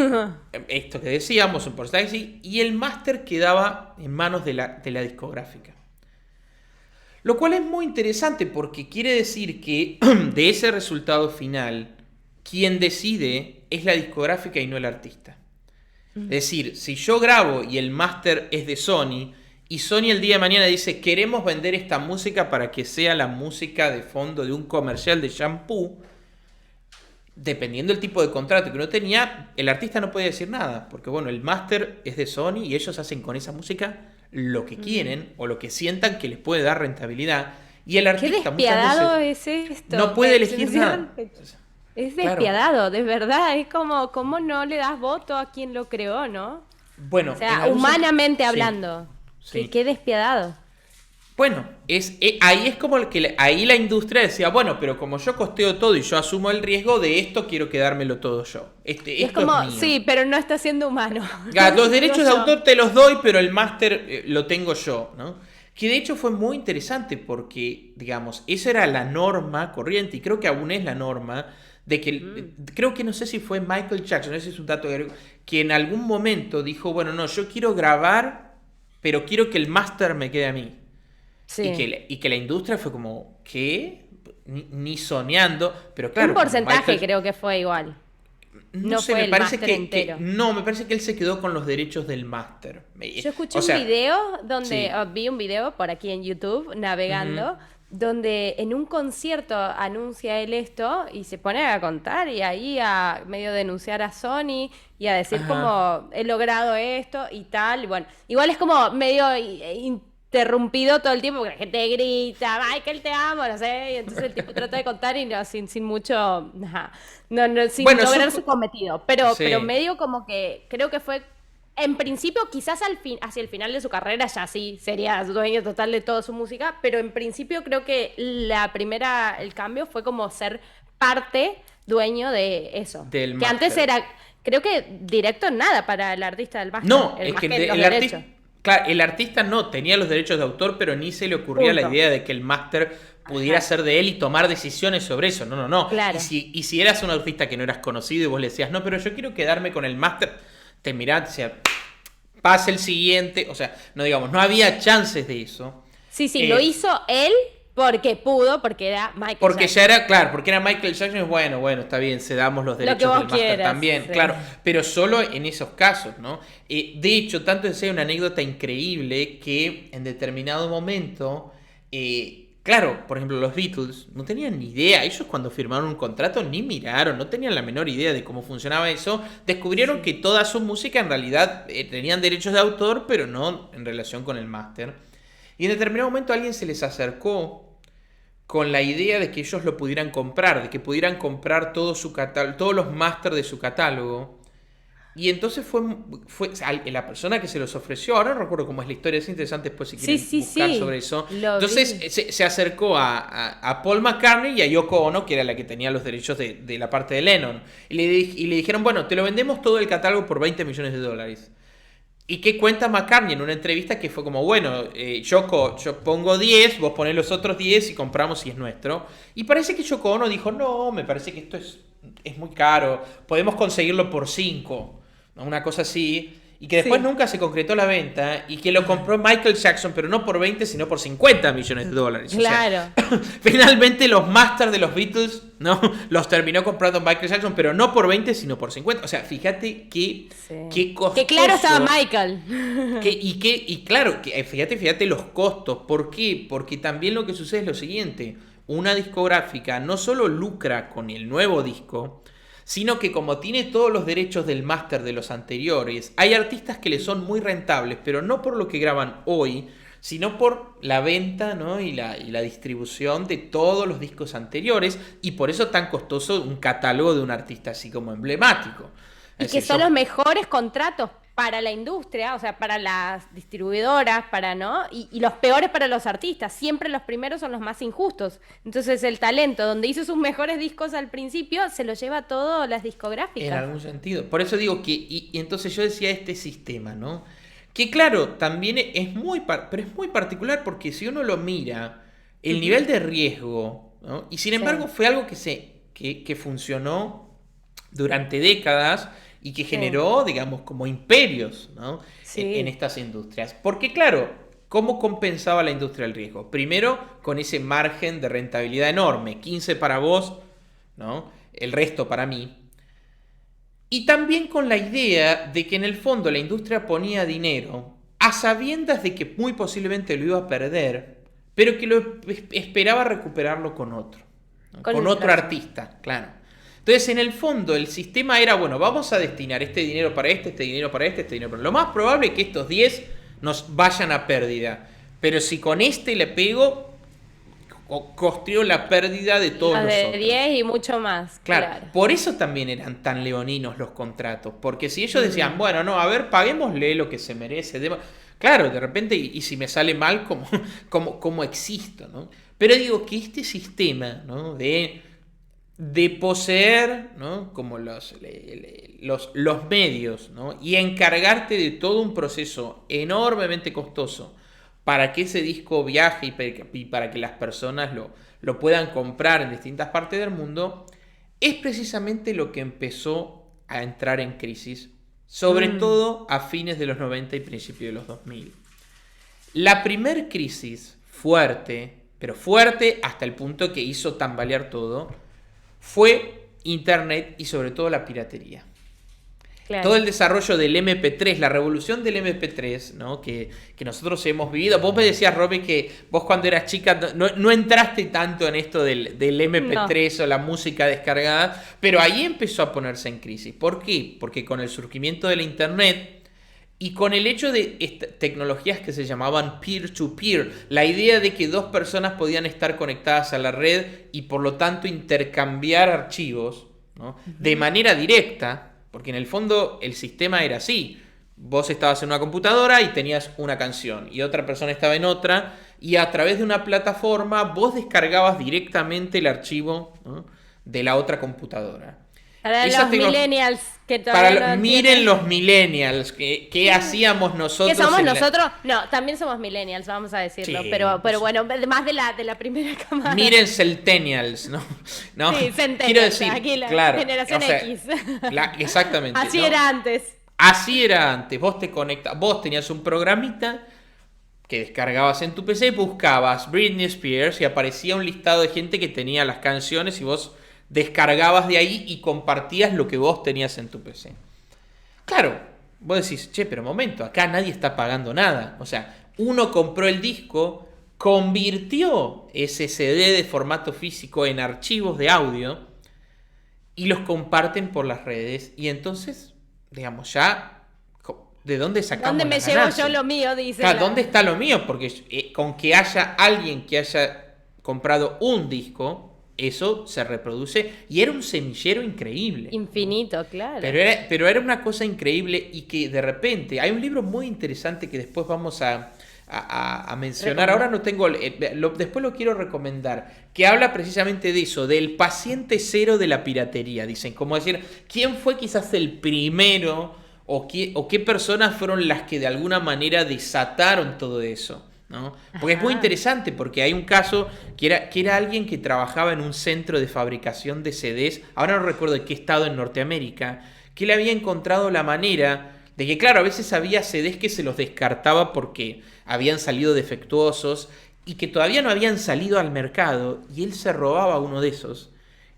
esto que decíamos, un porcentaje sí, y el máster quedaba en manos de la discográfica. Lo cual es muy interesante porque quiere decir que de ese resultado final quien decide es la discográfica y no el artista. Es decir, si yo grabo y el máster es de Sony y Sony el día de mañana dice queremos vender esta música para que sea la música de fondo de un comercial de shampoo, dependiendo del tipo de contrato que uno tenía, el artista no puede decir nada, porque bueno, el máster es de Sony y ellos hacen con esa música lo que quieren o lo que sientan que les puede dar rentabilidad y el artista qué despiadado es esto. No puede elegir nada. Es despiadado, claro. De verdad, es como, ¿cómo no le das voto a quien lo creó, no? Bueno, o sea, humanamente hablando, sí. Qué despiadado. Bueno, ahí es como ahí la industria decía, bueno, pero como yo costeo todo y yo asumo el riesgo de esto, quiero quedármelo todo yo. Es como, es sí, pero no está siendo humano. Los derechos de autor te los doy, pero el máster lo tengo yo, ¿no? Que de hecho fue muy interesante porque, digamos, esa era la norma corriente y creo que aún es la norma de que, creo que no sé si fue Michael Jackson, ese es un dato que en algún momento dijo, bueno, no, yo quiero grabar, pero quiero que el máster me quede a mí. Sí. Y que la industria fue como, ¿qué? Ni soñando, pero claro. Un porcentaje creo que fue igual. No sé, fue me el parece máster entero. Me parece que él se quedó con los derechos del máster. Yo escuché un video donde vi un video por aquí en YouTube navegando, donde en un concierto anuncia él esto y se pone a contar y ahí a medio denunciar a Sony y a decir como he logrado esto y tal. Bueno, igual es como medio interrumpido todo el tiempo porque la gente grita, Michael te amo, no sé, y entonces el tipo trata de contar y no, sin mucho, sin lograr su cometido, pero medio como que creo que fue en principio quizás hacia el final de su carrera ya sí sería dueño total de toda su música, pero en principio creo que el cambio fue como ser dueño de eso, del que antes era, creo que directo nada para el artista del máster. No, es que el artista. Claro, el artista no tenía los derechos de autor, pero ni se le ocurría la idea de que el máster pudiera ser de él y tomar decisiones sobre eso. No. Claro. Y si eras un artista que no eras conocido y vos le decías, no, pero yo quiero quedarme con el máster, te mirá, o sea, pasa el siguiente. O sea, no había chances de eso. Sí, lo hizo él porque pudo, porque era Michael porque Jackson. Ya era, claro, porque era Michael Jackson, bueno, está bien, cedamos los derechos del máster también, sí. Claro, pero solo en esos casos, ¿no? De hecho, tanto es una anécdota increíble que en determinado momento, claro, por ejemplo, los Beatles no tenían ni idea, ellos cuando firmaron un contrato ni miraron, no tenían la menor idea de cómo funcionaba eso, descubrieron que toda su música en realidad tenían derechos de autor, pero no en relación con el máster. Y en determinado momento alguien se les acercó con la idea de que ellos lo pudieran comprar, de que pudieran comprar todo su catálogo, todos los máster de su catálogo. Y entonces fue la persona que se los ofreció, ahora no recuerdo cómo es la historia, es interesante después si quieren buscar sobre eso. Entonces se acercó a Paul McCartney y a Yoko Ono, que era la que tenía los derechos de la parte de Lennon. Y le dijeron, bueno, te lo vendemos todo el catálogo por $20 millones. ¿Y qué cuenta McCartney en una entrevista que fue como, bueno, yo pongo 10, vos ponés los otros 10 y compramos y es nuestro? Y parece que Yoko Ono dijo, no, me parece que esto es muy caro, podemos conseguirlo por 5, ¿no? Una cosa así. Y que después nunca se concretó la venta y que lo compró Michael Jackson, pero no por 20, sino por 50 millones de dólares. Claro. O sea, finalmente los masters de los Beatles, ¿no? Los terminó comprando Michael Jackson, pero no por 20, sino por 50. O sea, fíjate qué costoso. Que claro estaba Michael. Y claro, fíjate los costos. ¿Por qué? Porque también lo que sucede es lo siguiente. Una discográfica no solo lucra con el nuevo disco, sino que como tiene todos los derechos del máster de los anteriores, hay artistas que le son muy rentables, pero no por lo que graban hoy, sino por la venta, ¿no? y la distribución de todos los discos anteriores, y por eso tan costoso un catálogo de un artista así como emblemático. Y que son los mejores contratos para la industria, o sea, para las distribuidoras, ¿no? Y los peores para los artistas. Siempre los primeros son los más injustos. Entonces el talento, donde hizo sus mejores discos al principio, se lo lleva todo las discográficas. En algún sentido. Por eso digo que, y entonces yo decía este sistema, ¿no? Que claro, también pero es muy particular porque si uno lo mira, el nivel de riesgo, ¿no? Y sin embargo fue algo que funcionó durante décadas y que generó, digamos, como imperios, ¿no? En estas industrias. Porque claro, ¿cómo compensaba la industria el riesgo? Primero, con ese margen de rentabilidad enorme, 15 para vos, ¿no? El resto para mí. Y también con la idea de que en el fondo la industria ponía dinero a sabiendas de que muy posiblemente lo iba a perder, pero que lo esperaba recuperarlo con otro, ¿no? Con otro artista, claro. Entonces, en el fondo, el sistema era, bueno, vamos a destinar este dinero para este dinero para este dinero para... Lo más probable es que estos 10 nos vayan a pérdida. Pero si con este le pego, costeo la pérdida de todos los otros. De 10 y mucho más. Claro, por eso también eran tan leoninos los contratos. Porque si ellos decían, bueno, no, a ver, paguémosle lo que se merece. Claro, de repente, y si me sale mal, ¿cómo existo, ¿no? Pero digo que este sistema, ¿no? de poseer, ¿no? Como los medios, ¿no? Y encargarte de todo un proceso enormemente costoso para que ese disco viaje y para que las personas lo puedan comprar en distintas partes del mundo, es precisamente lo que empezó a entrar en crisis, sobre todo a fines de los 90 y principios de los 2000. La primer crisis fuerte, pero fuerte hasta el punto que hizo tambalear todo, fue Internet y sobre todo la piratería. Claro. Todo el desarrollo del MP3, la revolución del MP3, ¿no? que nosotros hemos vivido. Vos me decías, Romy, que vos cuando eras chica no entraste tanto en esto del MP3 o la música descargada, pero ahí empezó a ponerse en crisis. ¿Por qué? Porque con el surgimiento de la Internet y con el hecho de tecnologías que se llamaban peer-to-peer, la idea de que dos personas podían estar conectadas a la red y por lo tanto intercambiar archivos, ¿no? De manera directa, porque en el fondo el sistema era así. Vos estabas en una computadora y tenías una canción y otra persona estaba en otra y a través de una plataforma vos descargabas directamente el archivo, ¿no? De la otra computadora. Para los millennials que todavía miren los millennials, ¿qué hacíamos nosotros? ¿Qué somos nosotros? No, también somos millennials, vamos a decirlo, sí, pero bueno, más de la primera camada. Miren centennials, ¿no? Sí, centennials, quiero decir, aquí la generación X. Exactamente. Así, ¿no? Era antes. Así era antes, vos tenías un programita que descargabas en tu PC, buscabas Britney Spears y aparecía un listado de gente que tenía las canciones y vos descargabas de ahí y compartías lo que vos tenías en tu PC. Claro, vos decís, che, pero momento, acá nadie está pagando nada. O sea, uno compró el disco, convirtió ese CD de formato físico en archivos de audio y los comparten por las redes. Y entonces, digamos, ya, ¿de dónde sacamos ¿Dónde me llevo yo lo mío? Dice. Claro, ¿dónde está lo mío? Porque con que haya alguien que haya comprado un disco, eso se reproduce y era un semillero increíble. Infinito, claro. Pero era una cosa increíble y que de repente... Hay un libro muy interesante que después vamos a mencionar. Ahora no tengo... después lo quiero recomendar. Que habla precisamente de eso, del paciente cero de la piratería. Dicen, como decir, ¿quién fue quizás el primero o qué personas fueron las que de alguna manera desataron todo eso, ¿no? Porque es muy interesante, porque hay un caso que era alguien que trabajaba en un centro de fabricación de CDs, ahora no recuerdo de qué estado en Norteamérica, que él había encontrado la manera de que, claro, a veces había CDs que se los descartaba porque habían salido defectuosos y que todavía no habían salido al mercado, y él se robaba uno de esos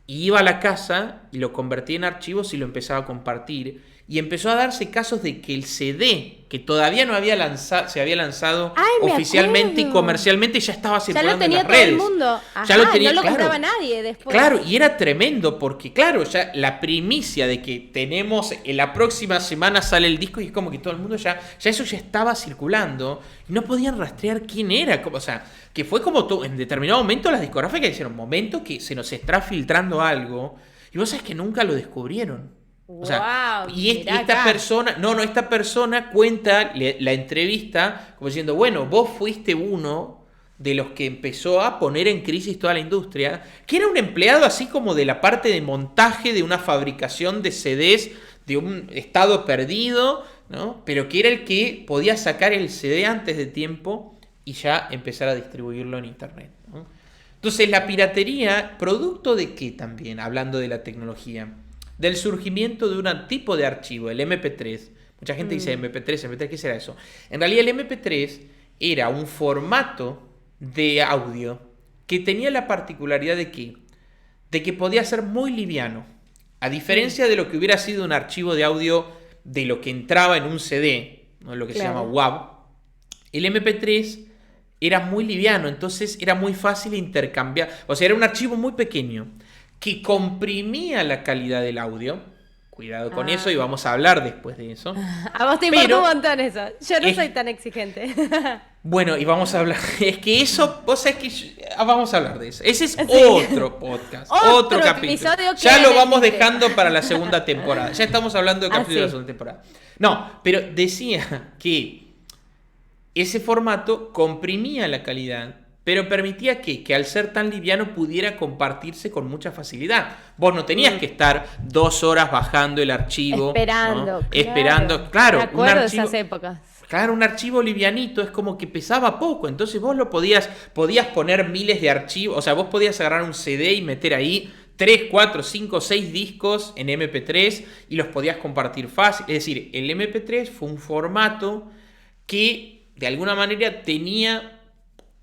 y iba a la casa y lo convertía en archivos y lo empezaba a compartir. Y empezó a darse casos de que el CD, que todavía no había se había lanzado oficialmente y comercialmente, ya estaba circulando en las redes. Ya lo tenía todo el mundo. Ajá, ya lo tenía, no lo claro, compraba nadie después. Claro, y era tremendo porque, claro, ya la primicia de que tenemos, en la próxima semana sale el disco, y es como que todo el mundo ya eso ya estaba circulando y no podían rastrear quién era. O sea, que fue como todo, en determinado momento las discográficas dijeron, momento que se nos está filtrando algo, y vos sabés que nunca lo descubrieron. O sea, wow, y esta persona, esta persona cuenta la entrevista como diciendo, bueno, vos fuiste uno de los que empezó a poner en crisis toda la industria, que era un empleado así como de la parte de montaje de una fabricación de CDs de un estado perdido, ¿no? Pero que era el que podía sacar el CD antes de tiempo y ya empezar a distribuirlo en internet, ¿no? Entonces la piratería, ¿producto de qué también? Hablando de la tecnología, del surgimiento de un tipo de archivo, el MP3. Mucha gente dice MP3, ¿qué será eso? En realidad el MP3 era un formato de audio que tenía la particularidad de que podía ser muy liviano. A diferencia de lo que hubiera sido un archivo de audio de lo que entraba en un CD, ¿no? Lo que se llama WAV, el MP3 era muy liviano, entonces era muy fácil intercambiar. O sea, era un archivo muy pequeño que comprimía la calidad del audio. Cuidado con eso, y vamos a hablar después de eso. A vos te importa un montón eso. Yo no soy tan exigente. Bueno, y vamos a hablar. Es que eso, vos sabés que vamos a hablar de eso. Ese es otro podcast, otro capítulo. Ya lo vamos dejando para la segunda temporada. Ya estamos hablando del capítulo de la segunda temporada. No, pero decía que ese formato comprimía la calidad, pero permitía que al ser tan liviano pudiera compartirse con mucha facilidad. Vos no tenías que estar 2 horas bajando el archivo. Esperando. ¿no? Esperando, claro. Me acuerdo de esas épocas. Claro, un archivo livianito es como que pesaba poco, entonces vos podías poner miles de archivos, o sea, vos podías agarrar un CD y meter ahí 3, 4, 5, 6 discos en MP3 y los podías compartir fácil. Es decir, el MP3 fue un formato que de alguna manera tenía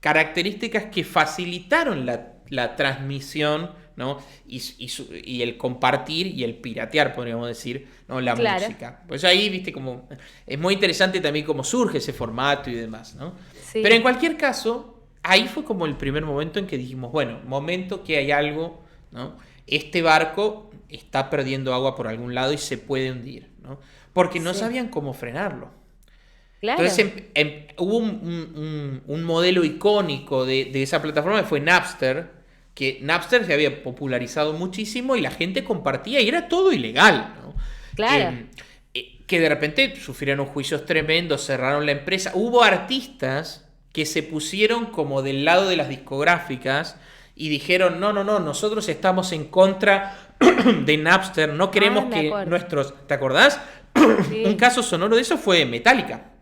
características que facilitaron la transmisión, ¿no? Y el compartir y el piratear, podríamos decir, ¿no? La música. Pues ahí, viste, como es muy interesante también cómo surge ese formato y demás, ¿no? Sí. Pero en cualquier caso, ahí fue como el primer momento en que dijimos, bueno, momento que hay algo, ¿no? Este barco está perdiendo agua por algún lado y se puede hundir, ¿no? Porque no sabían cómo frenarlo. Claro. Entonces hubo un modelo icónico de esa plataforma que fue Napster, que Napster se había popularizado muchísimo y la gente compartía y era todo ilegal, ¿no? Claro. Que de repente sufrieron juicios tremendos, cerraron la empresa. Hubo artistas que se pusieron como del lado de las discográficas y dijeron, no, nosotros estamos en contra de Napster, no queremos que nuestros... ¿Te acordás? Sí. Un caso sonoro de eso fue Metallica.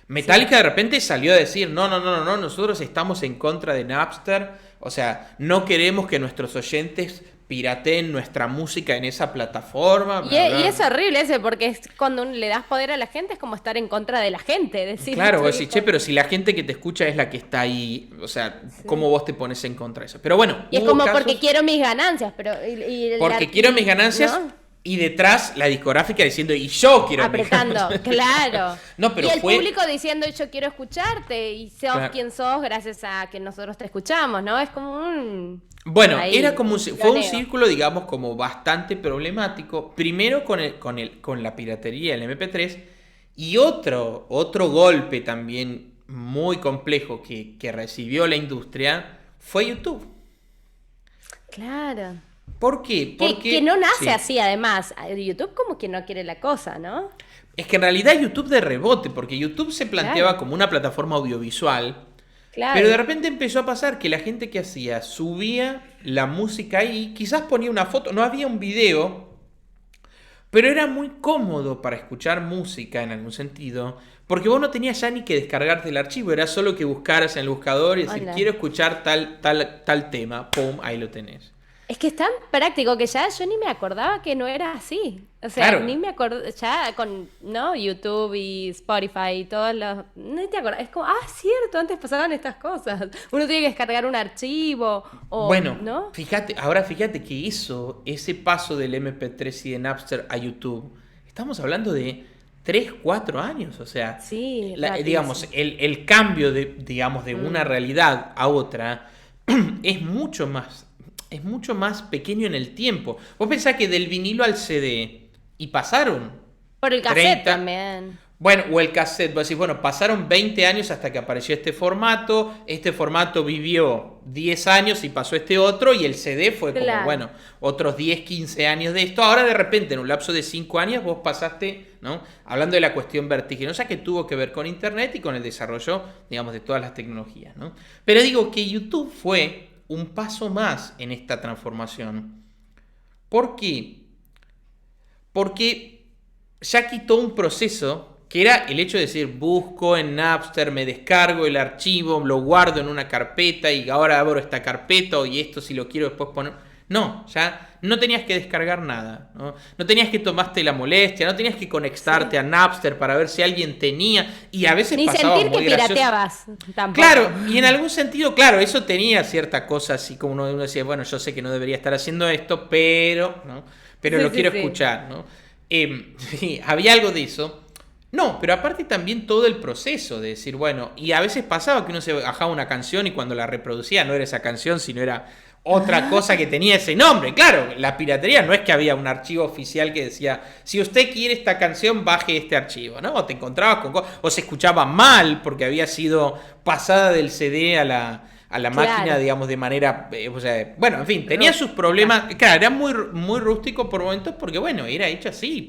Metallica de repente salió a decir, no, nosotros estamos en contra de Napster, o sea, no queremos que nuestros oyentes pirateen nuestra música en esa plataforma. Y es horrible ese, porque es cuando le das poder a la gente es como estar en contra de la gente. Decir, claro, vos decís, che, pero si la gente que te escucha es la que está ahí, o sea, ¿cómo vos te pones en contra de eso? Pero bueno, y es como porque quiero mis ganancias, pero... quiero mis ganancias... ¿no? Y detrás la discográfica diciendo, y yo quiero... Apretando, claro. No, pero y el público diciendo, yo quiero escucharte, y sos quien sos gracias a que nosotros te escuchamos, ¿no? Es como un... Bueno, era como fue un círculo, digamos, como bastante problemático. Primero con la piratería del MP3, y otro golpe también muy complejo que recibió la industria fue YouTube. Claro. ¿Por qué? Porque que no nace así, además. YouTube como que no quiere la cosa, ¿no? Es que en realidad YouTube de rebote, porque YouTube se planteaba como una plataforma audiovisual, pero de repente empezó a pasar que la gente que hacía subía la música ahí, quizás ponía una foto, no había un video, Pero era muy cómodo para escuchar música en algún sentido, porque vos no tenías ya ni que descargarte el archivo, era solo que buscaras en el buscador y decir, Hola. quiero escuchar tal tema, pum, ahí lo tenés. Es que es tan práctico que ya yo ni me acordaba que no era así. O sea, Claro. ni me acordaba, ya con, ¿no? YouTube y Spotify y todos los... No te acordás, es como, cierto, antes pasaban estas cosas. Uno tiene que descargar un archivo o, Bueno, ¿no? fíjate que ese paso del MP3 y de Napster a YouTube, estamos hablando de 3 4 años, o sea, Sí, digamos, rapidísimo. el cambio digamos, de una Mm. realidad a otra es es mucho más pequeño en el tiempo. Vos pensás que del vinilo al CD y pasaron Por el cassette 30. también. Bueno, o el cassette, vos decís, bueno, pasaron 20 años hasta que apareció este formato vivió 10 años y pasó este otro, y el CD fue como, Claro. bueno, otros 10 15 años de esto. Ahora de repente, en un lapso de 5 años, vos pasaste, ¿no? Hablando de la cuestión vertiginosa que tuvo que ver con Internet y con el desarrollo, digamos, de todas las tecnologías, ¿no? Pero digo que YouTube fue un paso más en esta transformación. ¿Por qué? Porque ya quitó un proceso que era el hecho de decir, busco en Napster, me descargo el archivo, lo guardo en una carpeta y ahora abro esta carpeta y esto si lo quiero después poner. No, ya no tenías que descargar nada, ¿no? No tenías que tomarte la molestia, no tenías que conectarte a Napster para ver si alguien tenía, y a veces Ni pasaba sentir que muy gracioso. pirateabas tampoco. Claro, y en algún sentido, claro, eso tenía cierta cosa así como uno decía, bueno, yo sé que no debería estar haciendo esto, pero, ¿no? Pero Sí, lo sí, quiero sí. escuchar, ¿no? Sí, había algo de eso. No, pero aparte también todo el proceso de decir, bueno, y a veces pasaba que uno se bajaba una canción y cuando la reproducía no era esa canción, sino era otra cosa que tenía ese nombre. Claro, la piratería no es que había un archivo oficial que decía, si usted quiere esta canción, baje este archivo, ¿no? O te encontrabas con o se escuchaba mal porque había sido pasada del CD a la máquina, Claro. digamos, de manera, o sea, bueno, en fin, tenía sus Rústica. problemas. Claro, era muy rústico por momentos porque, bueno, era hecho así,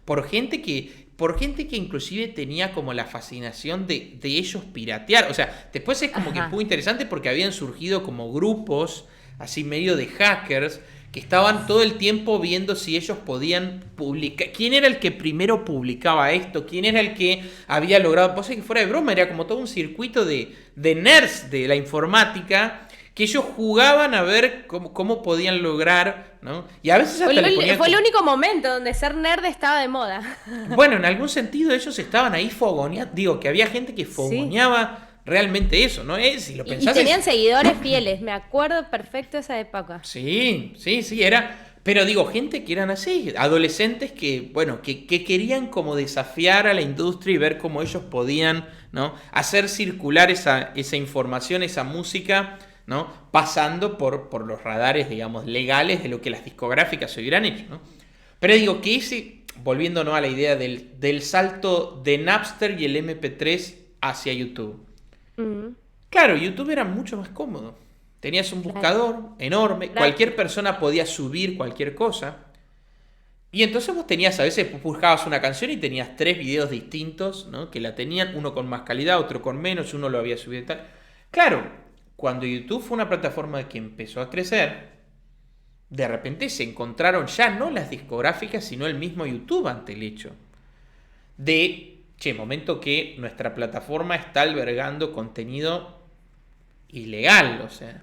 por gente que inclusive tenía como la fascinación de ellos piratear. O sea, después es como que Ajá. fue interesante porque habían surgido como grupos, así medio de hackers, que estaban todo el tiempo viendo si ellos podían publicar. ¿Quién era el que primero publicaba esto? ¿Quién era el que había logrado? Pues que fuera de broma, era como todo un circuito de nerds de la informática, que ellos jugaban a ver cómo podían lograr, ¿no? Y a veces hasta le ponían Fue el único momento donde ser nerd estaba de moda. bueno, en algún sentido ellos estaban ahí fogoneando. Digo, que había gente que Sí. fogoneaba realmente eso, ¿no? Si lo Y pensás tenían es... seguidores fieles, me acuerdo perfecto de esa época. Sí, era... Pero digo, gente que eran así, adolescentes que, bueno, que querían como desafiar a la industria y ver cómo ellos podían, ¿no? Hacer circular esa información, esa música, ¿no? Pasando por los radares, digamos, legales de lo que las discográficas hubieran hecho, ¿no? Pero digo que volviéndonos a la idea del salto de Napster y el MP3 hacia YouTube. Mm, Claro, YouTube era mucho más cómodo. Tenías un claro. buscador enorme, cualquier persona podía subir cualquier cosa. Y entonces vos tenías, a veces buscabas una canción y tenías 3 videos distintos, ¿no? Que la tenían, uno con más calidad, otro con menos, uno lo había subido y tal. Claro, cuando YouTube fue una plataforma que empezó a crecer, de repente se encontraron ya no las discográficas, sino el mismo YouTube ante el hecho de, momento que nuestra plataforma está albergando contenido ilegal, o sea,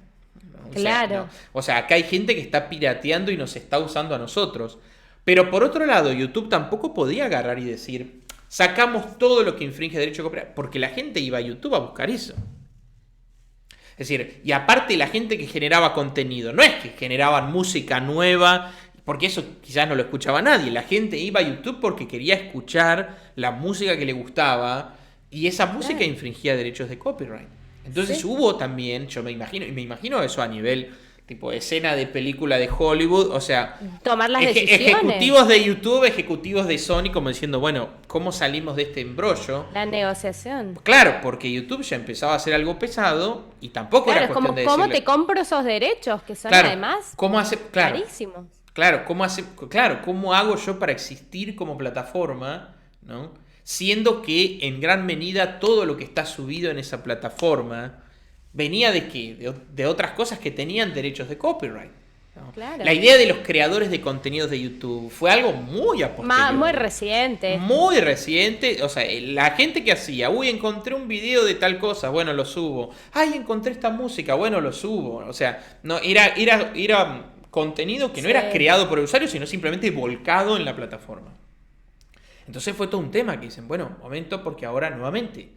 ¿no? Claro. O sea, acá hay gente que está pirateando y nos está usando a nosotros. Pero por otro lado, YouTube tampoco podía agarrar y decir, sacamos todo lo que infringe derecho de copyright, porque la gente iba a YouTube a buscar eso. Es decir, y aparte la gente que generaba contenido, no es que generaban música nueva, porque eso quizás no lo escuchaba nadie. La gente iba a YouTube porque quería escuchar la música que le gustaba, y esa música Claro. infringía derechos de copyright. Entonces Sí. hubo también, yo me imagino eso a nivel tipo escena de película de Hollywood, o sea, Tomar las decisiones. ejecutivos de YouTube, ejecutivos de Sony, como diciendo, bueno, ¿cómo salimos de este embrollo? La negociación. Claro, porque YouTube ya empezaba a hacer algo pesado y tampoco Claro, era es cuestión como de cómo decirle, te compro esos derechos, que son claro, además ¿cómo hace? Claro, carísimos. ¿cómo hago yo para existir como plataforma, ¿no? Siendo que en gran medida todo lo que está subido en esa plataforma venía de qué? De otras cosas que tenían derechos de copyright. ¿no? Claro. La idea de los creadores de contenidos de YouTube fue algo muy a posteriori. Muy reciente. Muy reciente. O sea, la gente que hacía, uy, encontré un video de tal cosa, bueno, lo subo. Ay, encontré esta música, bueno, lo subo. O sea, no, era contenido que no era creado por el usuario, sino simplemente volcado en la plataforma. Entonces fue todo un tema que dicen, bueno, momento, porque ahora nuevamente,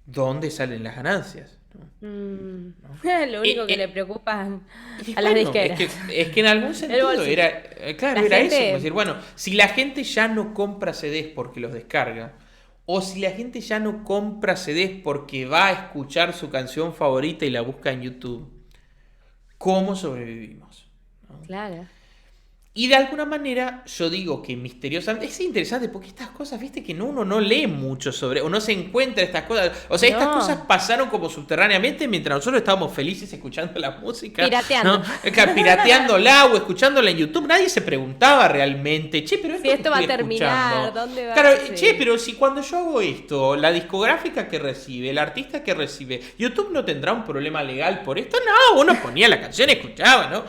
¿dónde salen las ganancias? ¿No? Lo único que le preocupa a las bueno, disqueras. es que en algún sentido era, claro, era gente... eso. Es decir, bueno, si la gente ya no compra CDs porque los descarga, o si la gente ya no compra CDs porque va a escuchar su canción favorita y la busca en YouTube, ¿cómo sobrevivimos? ¿No? Claro. Y de alguna manera yo digo que misteriosamente es interesante porque estas cosas, viste, que uno no lee mucho sobre, o no se encuentra estas cosas, o sea, estas cosas pasaron como subterráneamente mientras nosotros estábamos felices escuchando la música, pirateando, ¿no? Pirateándola o escuchándola en YouTube. Nadie se preguntaba realmente, che, pero si esto va a terminar, ¿dónde va? Claro, sí. che, pero si cuando yo hago esto, la discográfica que recibe, el artista que recibe, YouTube no tendrá un problema legal por esto. No, uno ponía la canción y escuchaba, ¿no?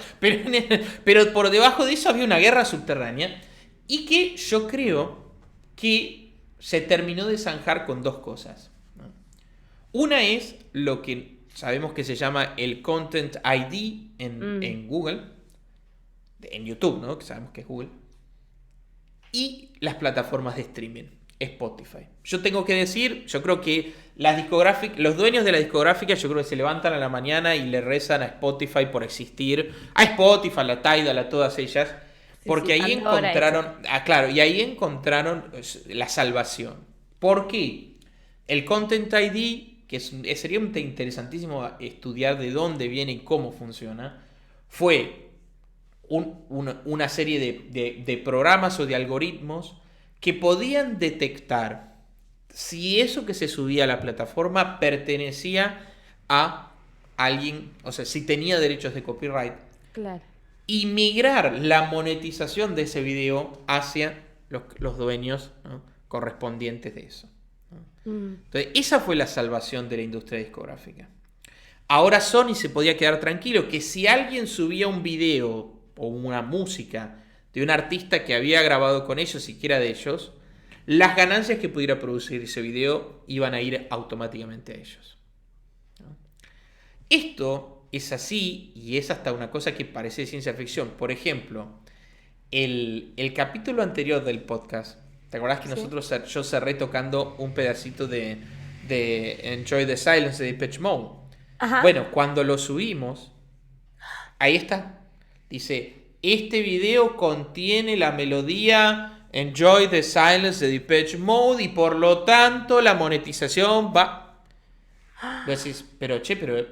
Pero por debajo de eso había una guerra subterránea y que yo creo que se terminó de zanjar con dos cosas, ¿no? Una es lo que sabemos que se llama el Content ID en Google, en YouTube, ¿no? Que sabemos que es Google, y las plataformas de streaming, Spotify. Yo tengo que decir, yo creo que los dueños de la discográfica, yo creo que se levantan a la mañana y le rezan a Spotify por existir, a Spotify, a la Tidal, a todas ellas, porque ahí encontraron, y ahí encontraron la salvación. ¿Por qué? El Content ID, que sería interesantísimo estudiar de dónde viene y cómo funciona, fue una serie de programas o de algoritmos que podían detectar si eso que se subía a la plataforma pertenecía a alguien, o sea, si tenía derechos de copyright. Claro. Y migrar la monetización de ese video hacia los dueños, ¿no?, correspondientes de eso, ¿no? Entonces, esa fue la salvación de la industria discográfica. Ahora Sony se podía quedar tranquilo que si alguien subía un video o una música de un artista que había grabado con ellos, siquiera de ellos, las ganancias que pudiera producir ese video iban a ir automáticamente a ellos, ¿no? Esto es así y es hasta una cosa que parece ciencia ficción. Por ejemplo, el capítulo anterior del podcast, ¿te acordás que yo cerré tocando un pedacito de Enjoy the Silence de Depeche Mode? Ajá. Bueno, cuando lo subimos, ahí está. Dice, este video contiene la melodía Enjoy the Silence de Depeche Mode y por lo tanto la monetización va... Vos decís, pero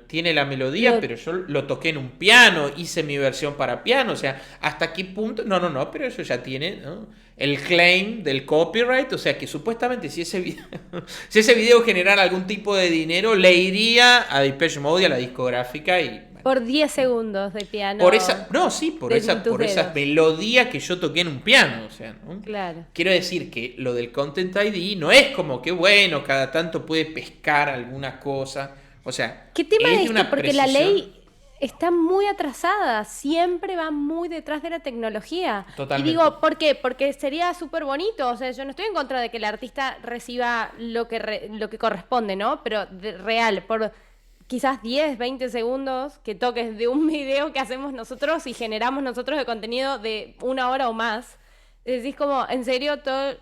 tiene la melodía, pero yo lo toqué en un piano, hice mi versión para piano, o sea, ¿hasta qué punto? No, pero eso ya tiene, ¿no?, el claim del copyright, o sea, que supuestamente si ese video generara algún tipo de dinero, le iría a Depeche Mode y a la discográfica y... Por 10 segundos de piano. Por esa melodía que yo toqué en un piano, o sea, ¿no? Claro. Quiero decir que lo del Content ID no es como que, bueno, cada tanto puede pescar alguna cosa, o sea... ¿Qué tema es una este? Porque precisión... la ley está muy atrasada, siempre va muy detrás de la tecnología. Totalmente. Y digo, ¿por qué? Porque sería súper bonito, o sea, yo no estoy en contra de que el artista reciba lo que corresponde, ¿no? Pero real, por... quizás 10, 20 segundos que toques de un video que hacemos nosotros y generamos nosotros de contenido de 1 hora o más. Decís como, en serio, todo...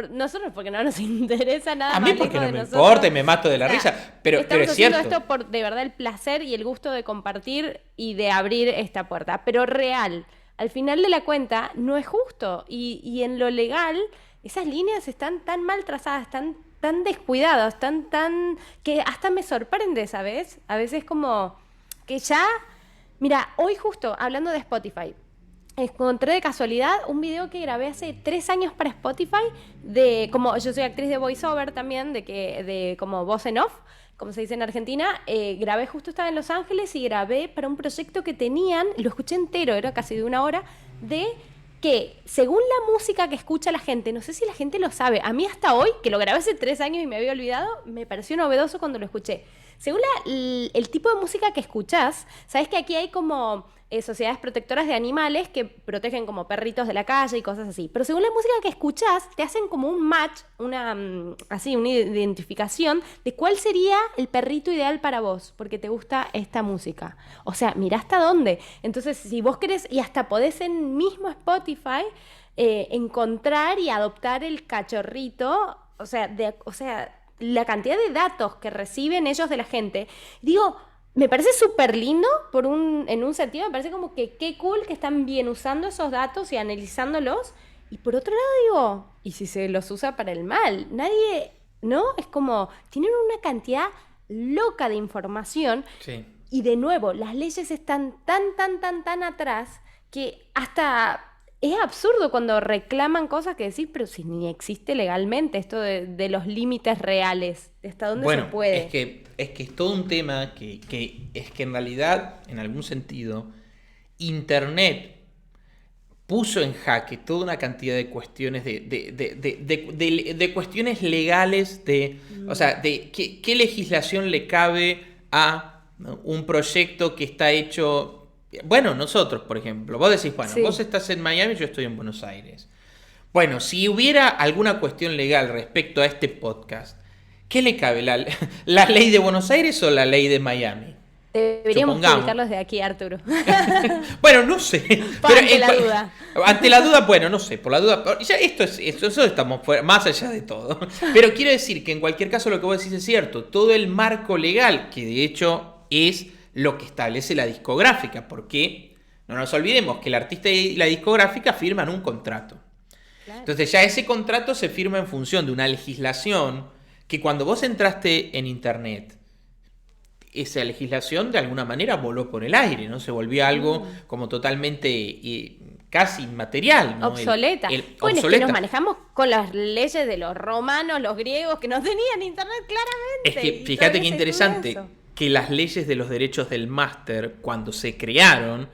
nosotros porque no nos interesa nada. A mí más porque no lejos de me nosotros. importa y me mato de la risa, pero es cierto. Estamos haciendo esto por de verdad el placer y el gusto de compartir y de abrir esta puerta. Pero real, al final de la cuenta, no es justo. Y en lo legal, esas líneas están tan mal trazadas, están tan descuidados, tan que hasta me sorprende, ¿sabes? A veces como que ya... Mira, hoy justo, hablando de Spotify, encontré de casualidad un video que grabé hace 3 años para Spotify, como yo soy actriz de voiceover también, de como voz en off, como se dice en Argentina, grabé, justo estaba en Los Ángeles y grabé para un proyecto que tenían, lo escuché entero, era casi de 1 hora, de... que según la música que escucha la gente, no sé si la gente lo sabe, a mí hasta hoy, que lo grabé hace 3 años y me había olvidado, me pareció novedoso cuando lo escuché. según el tipo de música que escuchás, sabes que aquí hay como sociedades protectoras de animales que protegen como perritos de la calle y cosas así. Pero según la música que escuchás, te hacen como un match, así, una identificación de cuál sería el perrito ideal para vos, porque te gusta esta música. O sea, mirá hasta dónde. Entonces, si vos querés, y hasta podés en mismo Spotify encontrar y adoptar el cachorrito, o sea, la cantidad de datos que reciben ellos de la gente. Digo, me parece súper lindo en un sentido, me parece como que qué cool que están bien usando esos datos y analizándolos. Y por otro lado digo, ¿y si se los usa para el mal? Nadie, ¿no? Es como, tienen una cantidad loca de información. Sí. Y de nuevo, las leyes están tan atrás que hasta es absurdo cuando reclaman cosas que decís, pero si ni existe legalmente esto de los límites reales, de hasta dónde se puede. Es que es todo un tema que es que en realidad, en algún sentido, Internet puso en jaque toda una cantidad de cuestiones de cuestiones legales o sea, de qué legislación le cabe a, ¿no?, un proyecto que está hecho. Bueno, nosotros, por ejemplo, vos decís, bueno, Sí. vos estás en Miami, yo estoy en Buenos Aires. Bueno, si hubiera alguna cuestión legal respecto a este podcast, ¿qué le cabe? ¿La ley de Buenos Aires o la ley de Miami? Deberíamos Supongamos. publicarlos de aquí, Arturo. Bueno, no sé. Ante la duda. Ante la duda, bueno, no sé, por la duda. Ya eso estamos fuera, más allá de todo. Pero quiero decir que en cualquier caso lo que vos decís es cierto. Todo el marco legal, que de hecho es lo que establece la discográfica, porque no nos olvidemos que el artista y la discográfica firman un contrato. Claro. Entonces ya ese contrato se firma en función de una legislación que cuando vos entraste en internet, esa legislación de alguna manera voló por el aire, ¿no? Se volvió algo como totalmente casi inmaterial, ¿no? Obsoleta. Bueno, obsoleta. es que nos manejamos con las leyes de los romanos, los griegos, que no tenían internet claramente. Es que fíjate qué interesante que las leyes de los derechos del máster, cuando se crearon,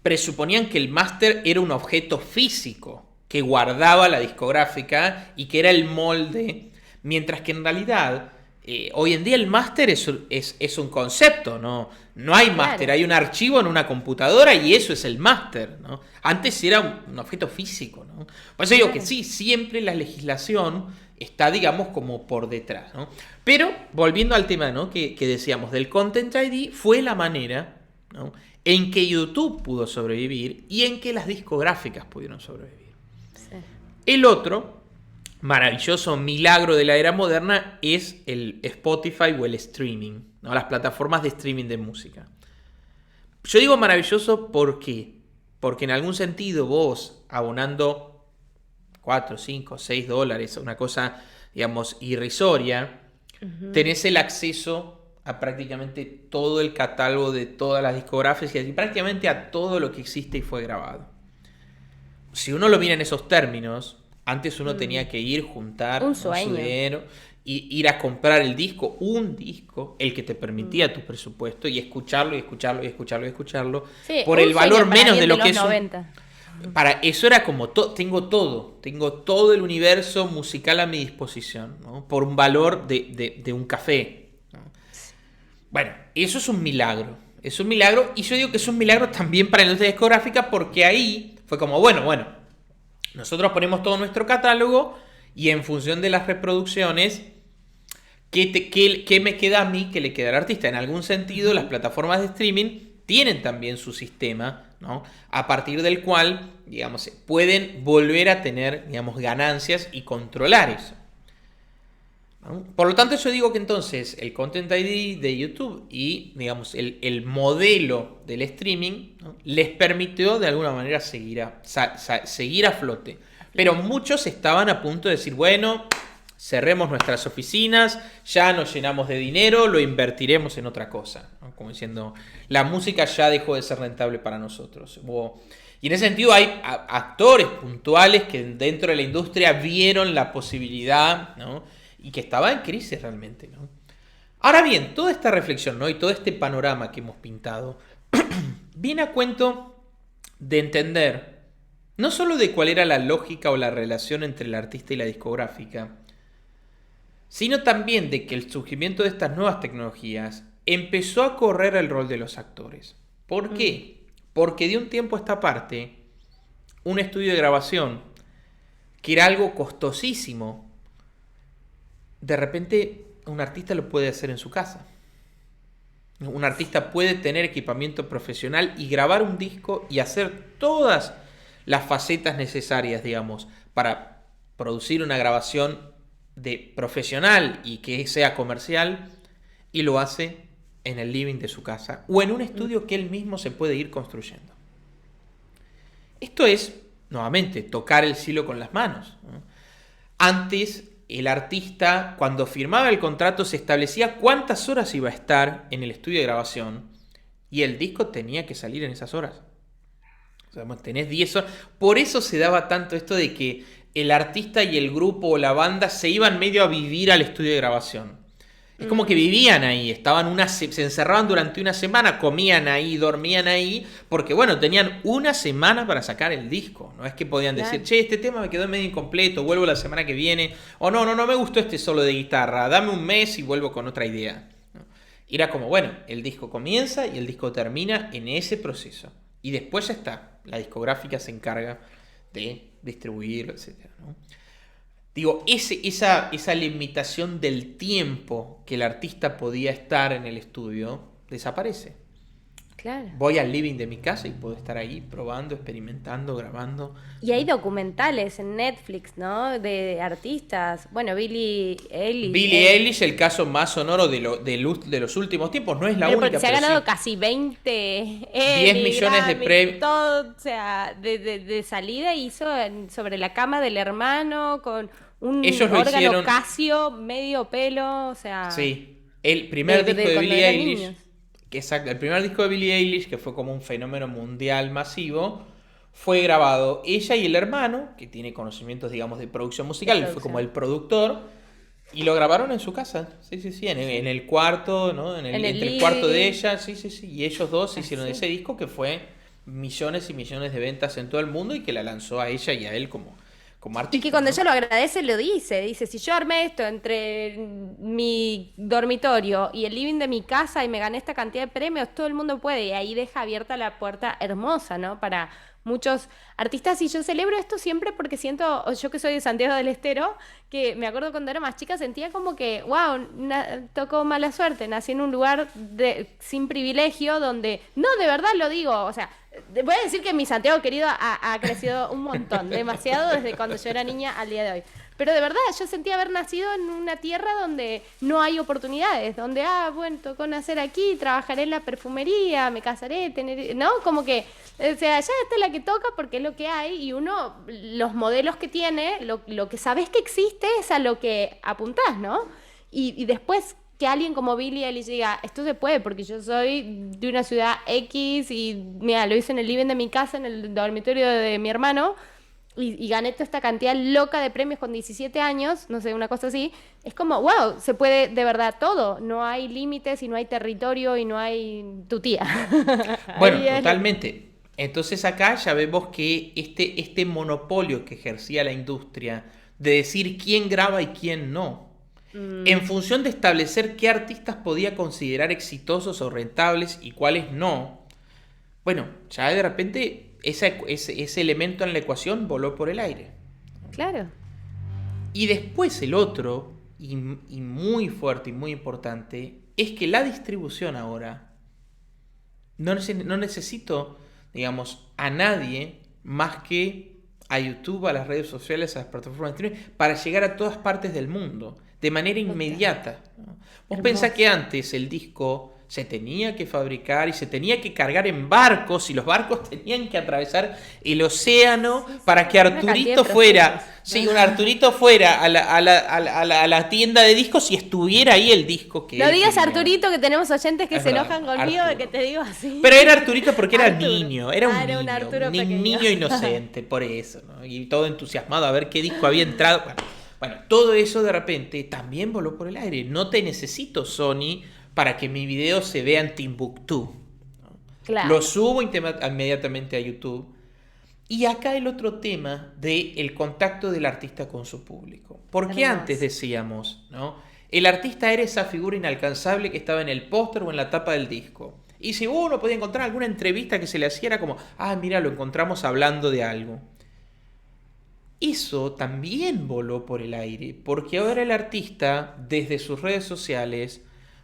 presuponían que el máster era un objeto físico que guardaba la discográfica y que era el molde, mientras que en realidad hoy en día el máster es un concepto, no hay máster, Claro. hay un archivo en una computadora y eso es el máster, ¿no? Antes era un objeto físico, ¿no? Por eso digo que sí, siempre la legislación está, digamos, como por detrás, ¿no? Pero, volviendo al tema, ¿no?, que decíamos del Content ID, fue la manera, ¿no?, en que YouTube pudo sobrevivir y en que las discográficas pudieron sobrevivir. Sí. El otro maravilloso milagro de la era moderna es el Spotify o el streaming, ¿no?, las plataformas de streaming de música. Yo digo maravilloso ¿por qué? Porque en algún sentido vos, abonando 4, 5, 6 dólares, una cosa, digamos, irrisoria, tenés el acceso a prácticamente todo el catálogo de todas las discográficas y prácticamente a todo lo que existe y fue grabado. Si uno lo mira en esos términos, antes uno tenía que ir, juntar Un su sueño. dinero y ir a comprar el disco, un disco, el que te permitía tu presupuesto, y escucharlo, y escucharlo, y escucharlo, y escucharlo, Sí, por un el valor sueño para menos de alguien lo que los es 90. Para eso era como, tengo todo el universo musical a mi disposición, ¿no?, por un valor de un café, ¿no? Bueno, eso es un milagro, y yo digo que es un milagro también para la industria discográfica, porque ahí fue como, bueno, nosotros ponemos todo nuestro catálogo y en función de las reproducciones, ¿qué me queda a mí que le queda al artista? En algún sentido, las plataformas de streaming tienen también su sistema, ¿no?, a partir del cual, digamos, pueden volver a tener, digamos, ganancias y controlar eso, ¿no? Por lo tanto, yo digo que entonces el Content ID de YouTube y, digamos, el modelo del streaming, ¿no?, les permitió de alguna manera seguir a flote. Pero muchos estaban a punto de decir, bueno, cerremos nuestras oficinas, ya nos llenamos de dinero, lo invertiremos en otra cosa, ¿no? Como diciendo, la música ya dejó de ser rentable para nosotros. Y en ese sentido hay actores puntuales que dentro de la industria vieron la posibilidad, ¿no?, y que estaba en crisis realmente, ¿no? Ahora bien, toda esta reflexión, ¿no?, y todo este panorama que hemos pintado viene a cuento de entender no solo de cuál era la lógica o la relación entre el artista y la discográfica, sino también de que el surgimiento de estas nuevas tecnologías empezó a correr el rol de los actores. ¿Por qué? Porque de un tiempo a esta parte, un estudio de grabación, que era algo costosísimo, de repente un artista lo puede hacer en su casa. Un artista puede tener equipamiento profesional y grabar un disco y hacer todas las facetas necesarias, digamos, para producir una grabación de profesional y que sea comercial, y lo hace en el living de su casa o en un estudio que él mismo se puede ir construyendo. Esto es, nuevamente, tocar el cielo con las manos, ¿no? Antes, el artista, cuando firmaba el contrato, se establecía cuántas horas iba a estar en el estudio de grabación y el disco tenía que salir en esas horas. O sea, tenés 10 horas. Por eso se daba tanto esto de que el artista y el grupo o la banda se iban medio a vivir al estudio de grabación. Es como que vivían ahí, se encerraban durante una semana, comían ahí, dormían ahí, porque bueno, tenían una semana para sacar el disco. No es que podían decir, che, este tema me quedó medio incompleto, vuelvo la semana que viene, o no me gustó este solo de guitarra, dame un mes y vuelvo con otra idea. Era como, bueno, el disco comienza y el disco termina en ese proceso. Y después ya está, la discográfica se encarga de distribuirlo, etcétera, ¿no? Digo, esa limitación del tiempo que el artista podía estar en el estudio desaparece. Claro. Voy al living de mi casa y puedo estar ahí probando, experimentando, grabando. Y hay documentales en Netflix, ¿no? De artistas. Bueno, Billie Eilish. Billie Eilish, el caso más sonoro de los últimos tiempos. No es la única. Porque se ha ganado casi 20 10 millones de premios. Todo, o sea, de salida hizo sobre la cama del hermano con un órgano Casio, medio pelo, o sea... Sí, el primer disco de Billie Eilish... Exacto, el primer disco de Billie Eilish, que fue como un fenómeno mundial masivo, fue grabado ella y el hermano, que tiene conocimientos, digamos, de producción musical, fue como el productor, y lo grabaron en su casa, sí, en el cuarto, ¿no? Entre el cuarto de ella, sí, y ellos dos hicieron ese disco que fue millones y millones de ventas en todo el mundo y que la lanzó a ella y a él como artista. Y que cuando ella lo agradece, lo dice, si yo armé esto entre mi dormitorio y el living de mi casa y me gané esta cantidad de premios, todo el mundo puede, y ahí deja abierta la puerta hermosa, ¿no? Para muchos artistas, y yo celebro esto siempre porque siento, yo que soy de Santiago del Estero, que me acuerdo cuando era más chica, sentía como que, wow, tocó mala suerte, nací en un lugar sin privilegio, donde, no, de verdad lo digo, o sea, voy a decir que mi Santiago querido ha crecido un montón, demasiado desde cuando yo era niña al día de hoy. Pero de verdad, yo sentía haber nacido en una tierra donde no hay oportunidades, donde, bueno, tocó nacer aquí, trabajaré en la perfumería, me casaré, ¿no? Como que, o sea, ya esta es la que toca porque es lo que hay, y uno, los modelos que tiene, lo que sabes que existe es a lo que apuntás, ¿no? Y después que alguien como Billie Eilish diga, esto se puede porque yo soy de una ciudad X y mira, lo hice en el living de mi casa, en el dormitorio de mi hermano, y gané toda esta cantidad loca de premios con 17 años, no sé, una cosa así. Es como, wow, se puede de verdad todo. No hay límites y no hay territorio y no hay tu tía. Bueno, totalmente. Entonces acá ya vemos que este monopolio que ejercía la industria de decir quién graba y quién no, en función de establecer qué artistas podía considerar exitosos o rentables y cuáles no, bueno, ya de repente ese elemento en la ecuación voló por el aire. Claro. Y después el otro, y muy fuerte y muy importante, es que la distribución ahora, no necesito, digamos, a nadie más que a YouTube, a las redes sociales, a las plataformas de streaming, para llegar a todas partes del mundo, de manera inmediata. Vos pensás que antes el disco se tenía que fabricar y se tenía que cargar en barcos, y los barcos tenían que atravesar el océano para que Arturito fuera, un Arturito fuera a la tienda de discos y estuviera ahí el disco que no digas tenía. Arturito, que tenemos oyentes que es se enojan conmigo Arturo. de que te digo así. Pero era Arturito porque era Arturo. Niño, era un niño inocente, por eso, ¿no? Y todo entusiasmado a ver qué disco había entrado. Bueno, todo eso de repente también voló por el aire. No te necesito, Sony, para que mi video se vea en Timbuktu. Claro. Lo subo inmediatamente a YouTube Y acá el otro tema del contacto del artista con su público. Porque Hermoso. antes decíamos, ¿no? El artista era esa figura inalcanzable que estaba en el póster o en la tapa del disco. Y si uno podía encontrar alguna entrevista que se le hacía, era como, mira, lo encontramos hablando de algo. Eso también voló por el aire, porque ahora el artista, desde sus redes sociales,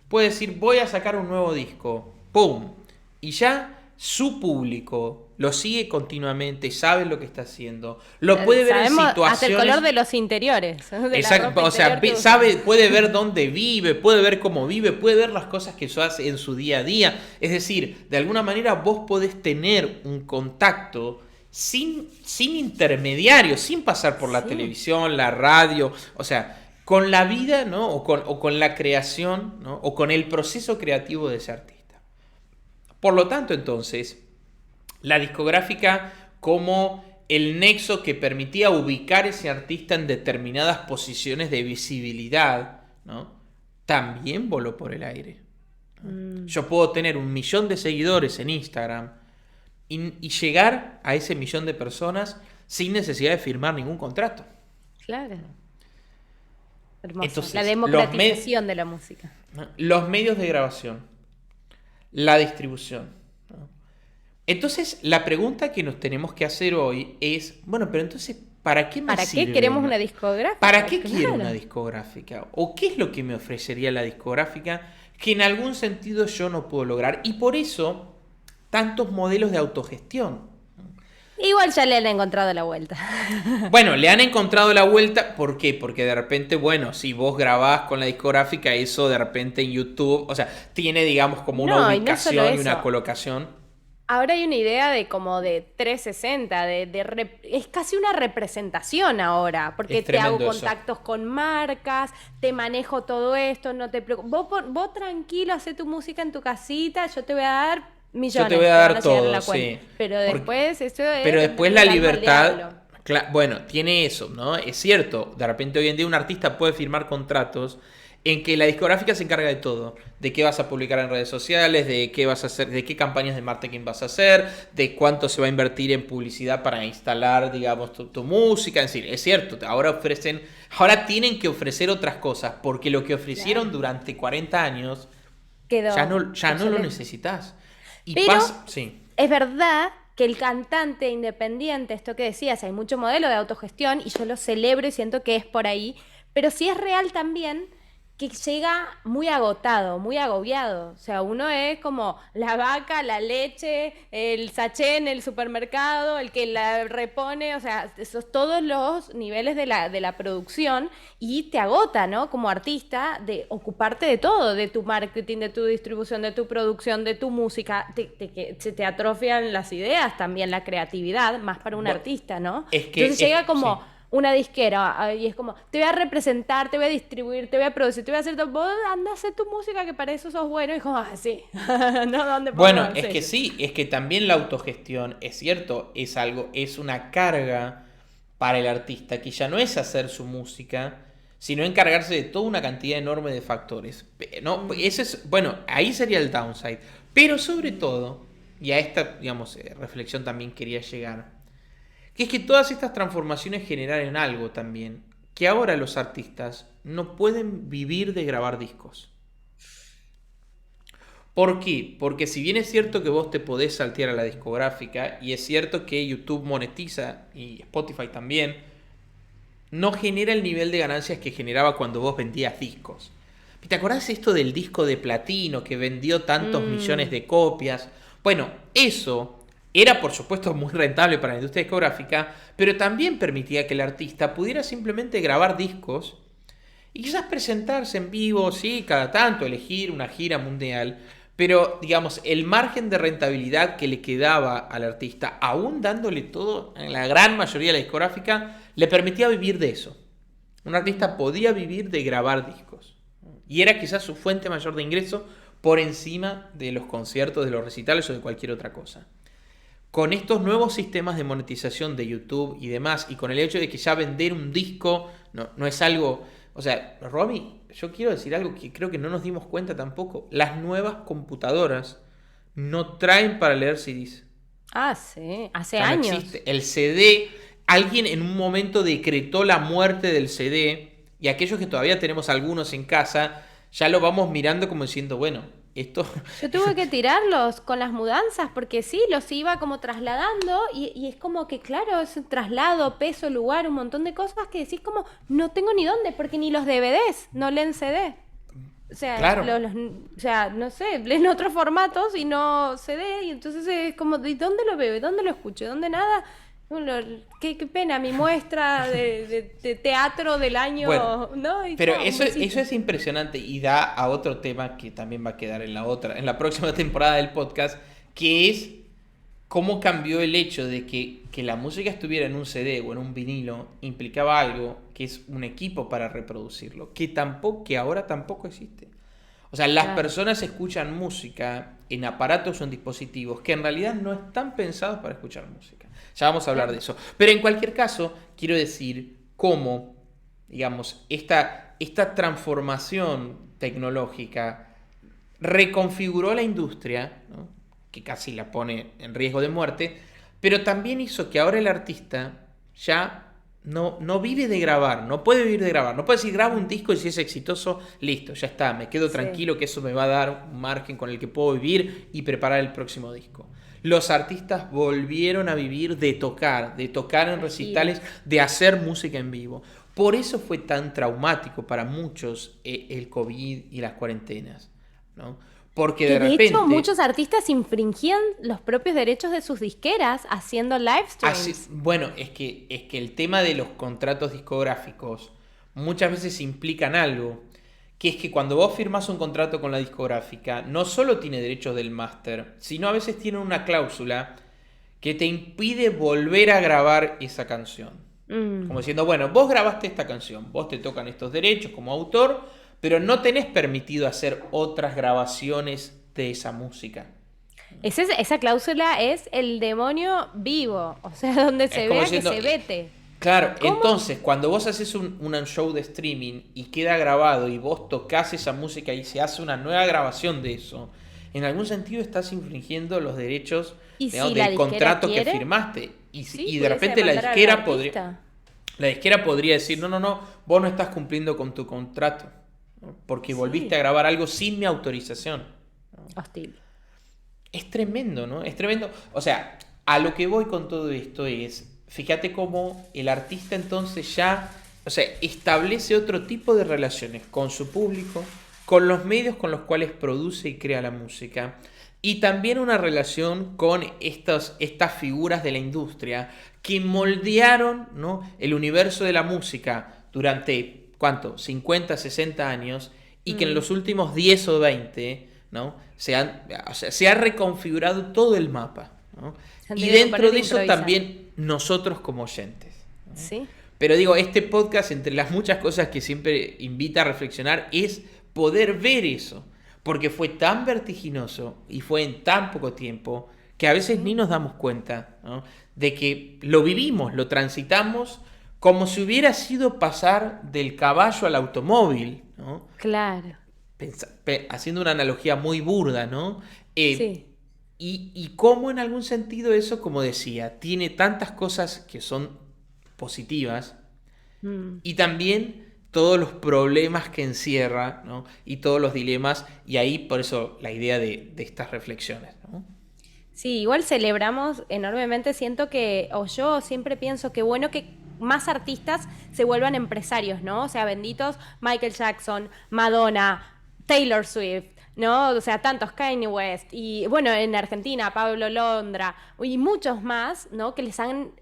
puede decir, voy a sacar un nuevo disco, ¡pum! Y ya su público lo sigue continuamente, sabe lo que está haciendo, lo puede ver en Sabemos situaciones... hasta el color de los interiores. De la Exacto, ropa o sea, interior que usan. puede ver dónde vive, puede ver cómo vive, puede ver las cosas que hace en su día a día. Es decir, de alguna manera vos podés tener un contacto sin intermediarios, sin pasar por la Sí. televisión, la radio, o sea, con la vida, ¿no? O con la creación, ¿no? O con el proceso creativo de ese artista. Por lo tanto, entonces, la discográfica como el nexo que permitía ubicar ese artista en determinadas posiciones de visibilidad, ¿no? También voló por el aire. Yo puedo tener 1 millón de seguidores en Instagram y llegar a ese 1 millón de personas sin necesidad de firmar ningún contrato. Claro. Hermoso. Entonces, La democratización de la música. ¿no? Los medios de grabación, la distribución, ¿no? Entonces, la pregunta que nos tenemos que hacer hoy es, bueno, pero entonces, ¿para qué me ¿Para sirve qué queremos una discográfica? ¿Para qué quiero Claro. una discográfica? ¿O qué es lo que me ofrecería la discográfica que en algún sentido yo no puedo lograr? Y por eso, tantos modelos de autogestión. Igual ya le han encontrado la vuelta. Bueno, le han encontrado la vuelta, ¿por qué? Porque de repente, bueno, si vos grabás con la discográfica, eso de repente en YouTube, o sea, tiene, digamos, como una No, y no solo ubicación y una eso. colocación. Ahora hay una idea de como de 360, es casi una representación ahora, porque Es te hago tremendo eso. contactos con marcas, te manejo todo esto, no te preocupes. Vos tranquilo, hacé tu música en tu casita, yo te voy a dar millones, Yo te voy a te dar van a llegar en todo, la cuenta. sí. Pero Porque- después eso Pero es después el la alma al libertad, diablo. bueno, tiene eso, ¿no? Es cierto, de repente hoy en día un artista puede firmar contratos en que la discográfica se encarga de todo, de qué vas a publicar en redes sociales, de qué vas a hacer, de qué campañas de marketing vas a hacer, de cuánto se va a invertir en publicidad para instalar, digamos, tu música, es decir, es cierto, ahora tienen que ofrecer otras cosas, porque lo que ofrecieron Claro. durante 40 años Quedó ya no lo obsoleto. necesitas. Y Pero sí. es verdad que el cantante independiente, esto que decías, hay mucho modelo de autogestión y yo lo celebro y siento que es por ahí, pero sí es real también que llega muy agotado, muy agobiado. O sea, uno es como la vaca, la leche, el sachet en el supermercado, el que la repone, o sea, esos todos los niveles de la producción y te agota, ¿no? Como artista, de ocuparte de todo, de tu marketing, de tu distribución, de tu producción, de tu música, que se te atrofian las ideas también, la creatividad, más para un Bueno, artista, ¿no? es que Entonces llega como... sí. una disquera y es como, te voy a representar, te voy a distribuir, te voy a producir, te voy a hacer todo, vos anda a hacer tu música que para eso sos bueno, y es como, sí, no, ¿dónde pongo Bueno, el es que sello? sí, es que también la autogestión, es cierto, es una carga para el artista, que ya no es hacer su música, sino encargarse de toda una cantidad enorme de factores. No, ese es, bueno, ahí sería el downside. Pero sobre todo, y a esta, digamos, reflexión también quería llegar, que es que todas estas transformaciones generaron algo también, que ahora los artistas no pueden vivir de grabar discos. ¿Por qué? Porque si bien es cierto que vos te podés saltear a la discográfica, y es cierto que YouTube monetiza, y Spotify también, no genera el nivel de ganancias que generaba cuando vos vendías discos. ¿Te acordás esto del disco de platino que vendió tantos millones de copias? Bueno, eso era por supuesto muy rentable para la industria discográfica, pero también permitía que el artista pudiera simplemente grabar discos y quizás presentarse en vivo, sí, cada tanto, elegir una gira mundial, pero digamos, el margen de rentabilidad que le quedaba al artista, aún dándole todo, en la gran mayoría de la discográfica, le permitía vivir de eso. Un artista podía vivir de grabar discos. Y era quizás su fuente mayor de ingreso por encima de los conciertos, de los recitales o de cualquier otra cosa. Con estos nuevos sistemas de monetización de YouTube y demás, y con el hecho de que ya vender un disco no es algo... O sea, Romy, yo quiero decir algo que creo que no nos dimos cuenta tampoco. Las nuevas computadoras no traen para leer CDs. Ah, sí, hace Ya no años. existe. El CD, alguien en un momento decretó la muerte del CD y aquellos que todavía tenemos algunos en casa, ya lo vamos mirando como diciendo, bueno, esto... Yo tuve que tirarlos con las mudanzas porque sí, los iba como trasladando y es como que, claro, es un traslado, peso, lugar, un montón de cosas que decís como, no tengo ni dónde, porque ni los DVDs no leen CD. O sea, Claro. o sea, no sé, leen otros formatos y no CD, y entonces es como, ¿y dónde lo veo? ¿Y dónde lo escucho? ¿Dónde nada? Qué pena, mi muestra de teatro del año, Bueno, ¿no? Y pero chao, un eso besito. es impresionante y da a otro tema que también va a quedar en la otra, en la próxima temporada del podcast, que es cómo cambió el hecho de que la música estuviera en un CD o en un vinilo implicaba algo que es un equipo para reproducirlo, que ahora tampoco existe. O sea, las Claro. personas escuchan música en aparatos o en dispositivos que en realidad no están pensados para escuchar música. Ya vamos a hablar de Claro. eso. Pero en cualquier caso, quiero decir cómo, digamos, esta transformación tecnológica reconfiguró la industria, ¿no? Que casi la pone en riesgo de muerte, pero también hizo que ahora el artista ya no vive de grabar, no puede vivir de grabar, no puede decir grabo un disco y si es exitoso, listo, ya está, me quedo Sí. tranquilo que eso me va a dar un margen con el que puedo vivir y preparar el próximo disco. Los artistas volvieron a vivir de tocar en Las giras. recitales, de hacer música en vivo. Por eso fue tan traumático para muchos el COVID y las cuarentenas, ¿no? Porque Que de de hecho repente, muchos artistas infringían los propios derechos de sus disqueras haciendo live streams. bueno, es que el tema de los contratos discográficos muchas veces implican algo, que es que cuando vos firmás un contrato con la discográfica, no solo tiene derechos del máster, sino a veces tiene una cláusula que te impide volver a grabar esa canción. Como Mm. diciendo, bueno, vos grabaste esta canción, vos te tocan estos derechos como autor, pero no tenés permitido hacer otras grabaciones de esa música. Esa cláusula es el demonio vivo, o sea, donde Es se como vea que diciendo, se vete. claro, ¿Cómo? entonces cuando vos haces un show de streaming y queda grabado y vos tocas esa música y se hace una nueva grabación de eso, en algún sentido estás infringiendo los derechos, ¿Y digamos, si la del disquera contrato que quiere? firmaste. Sí, Y de pudiese repente demandar al artista. la disquera podría decir, no, no, no, vos no estás cumpliendo con tu contrato, ¿no? Porque volviste a Sí, grabar algo sin mi autorización. hostil. Es tremendo, ¿no? Es tremendo. O sea, a lo que voy con todo esto es, fíjate cómo el artista entonces ya, o sea, establece otro tipo de relaciones con su público, con los medios con los cuales produce y crea la música, y también una relación con estas figuras de la industria que moldearon, ¿no?, el universo de la música durante, ¿cuánto? 50, 60 años, y que en Mm. los últimos 10 o 20, ¿no?, o sea, se ha reconfigurado todo el mapa, ¿no? Se han Y tenido que dentro poner a de eso improvisar. también nosotros como oyentes. Sí. Pero digo, este podcast, entre las muchas cosas que siempre invita a reflexionar, es poder ver eso. Porque fue tan vertiginoso y fue en tan poco tiempo que a veces ni Sí. nos damos cuenta, ¿no?, de que lo vivimos, lo transitamos como si hubiera sido pasar del caballo al automóvil, ¿no? Claro. Haciendo una analogía muy burda, ¿no? Sí. Y cómo en algún sentido eso, como decía, tiene tantas cosas que son positivas Mm. y también todos los problemas que encierra, ¿no?, y todos los dilemas, y ahí por eso la idea de estas reflexiones, ¿no? Sí, igual celebramos enormemente, siento que, o yo siempre pienso que bueno que más artistas se vuelvan empresarios, ¿no? O sea, benditos Michael Jackson, Madonna, Taylor Swift, ¿no? O sea, tantos Kanye West y bueno, en Argentina, Pablo Londra y muchos más, ¿no? Que les han,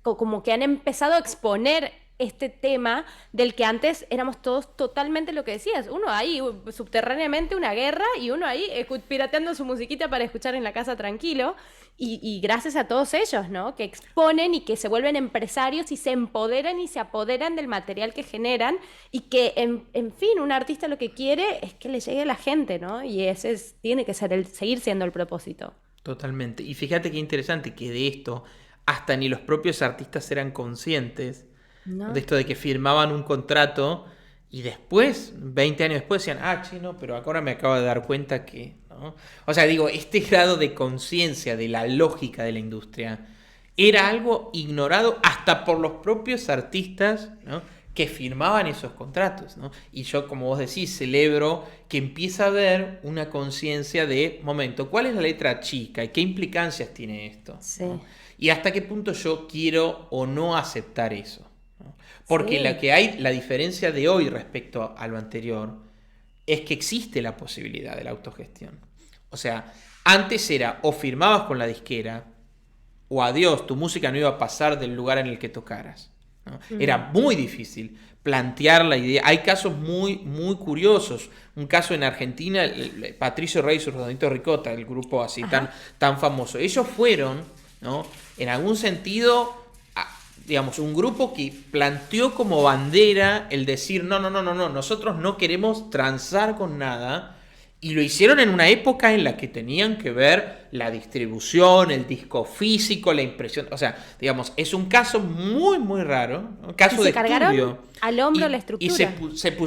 como que han empezado a exponer este tema del que antes éramos todos totalmente lo que decías. Uno ahí subterráneamente una guerra y uno ahí pirateando su musiquita para escuchar en la casa tranquilo. Y gracias a todos ellos, ¿no? Que exponen y que se vuelven empresarios y se empoderan y se apoderan del material que generan y que, en fin, un artista lo que quiere es que le llegue a la gente, ¿no? Y ese tiene que ser seguir siendo el propósito. Totalmente. Y fíjate qué interesante que de esto hasta ni los propios artistas eran conscientes de ¿No? esto de que firmaban un contrato y después, 20 años después, decían, ah, che, no, pero ahora me acabo de dar cuenta que, ¿no?, ¿no? O sea, digo, este grado de conciencia de la lógica de la industria era algo ignorado hasta por los propios artistas, ¿no?, que firmaban esos contratos, ¿no? Y yo, como vos decís, celebro que empieza a haber una conciencia de, momento, ¿cuál es la letra chica y qué implicancias tiene esto? Sí. ¿No? Y hasta qué punto yo quiero o no aceptar eso, ¿no? Porque Sí. la diferencia de hoy respecto a lo anterior es que existe la posibilidad de la autogestión. O sea, antes era o firmabas con la disquera o adiós, tu música no iba a pasar del lugar en el que tocaras, ¿no? Era muy difícil plantear la idea. Hay casos muy, muy curiosos. Un caso en Argentina, Patricio Rey y sus Redonditos Ricota, el grupo así tan famoso. Ellos fueron, ¿no?, en algún sentido, digamos, un grupo que planteó como bandera el decir, no, nosotros no queremos transar con nada. Y lo hicieron en una época en la que tenían que ver la distribución, el disco físico, la impresión. O sea, digamos, es un caso muy, muy raro, ¿no? Caso Y de se cargaron estudio. al hombro la Y estructura.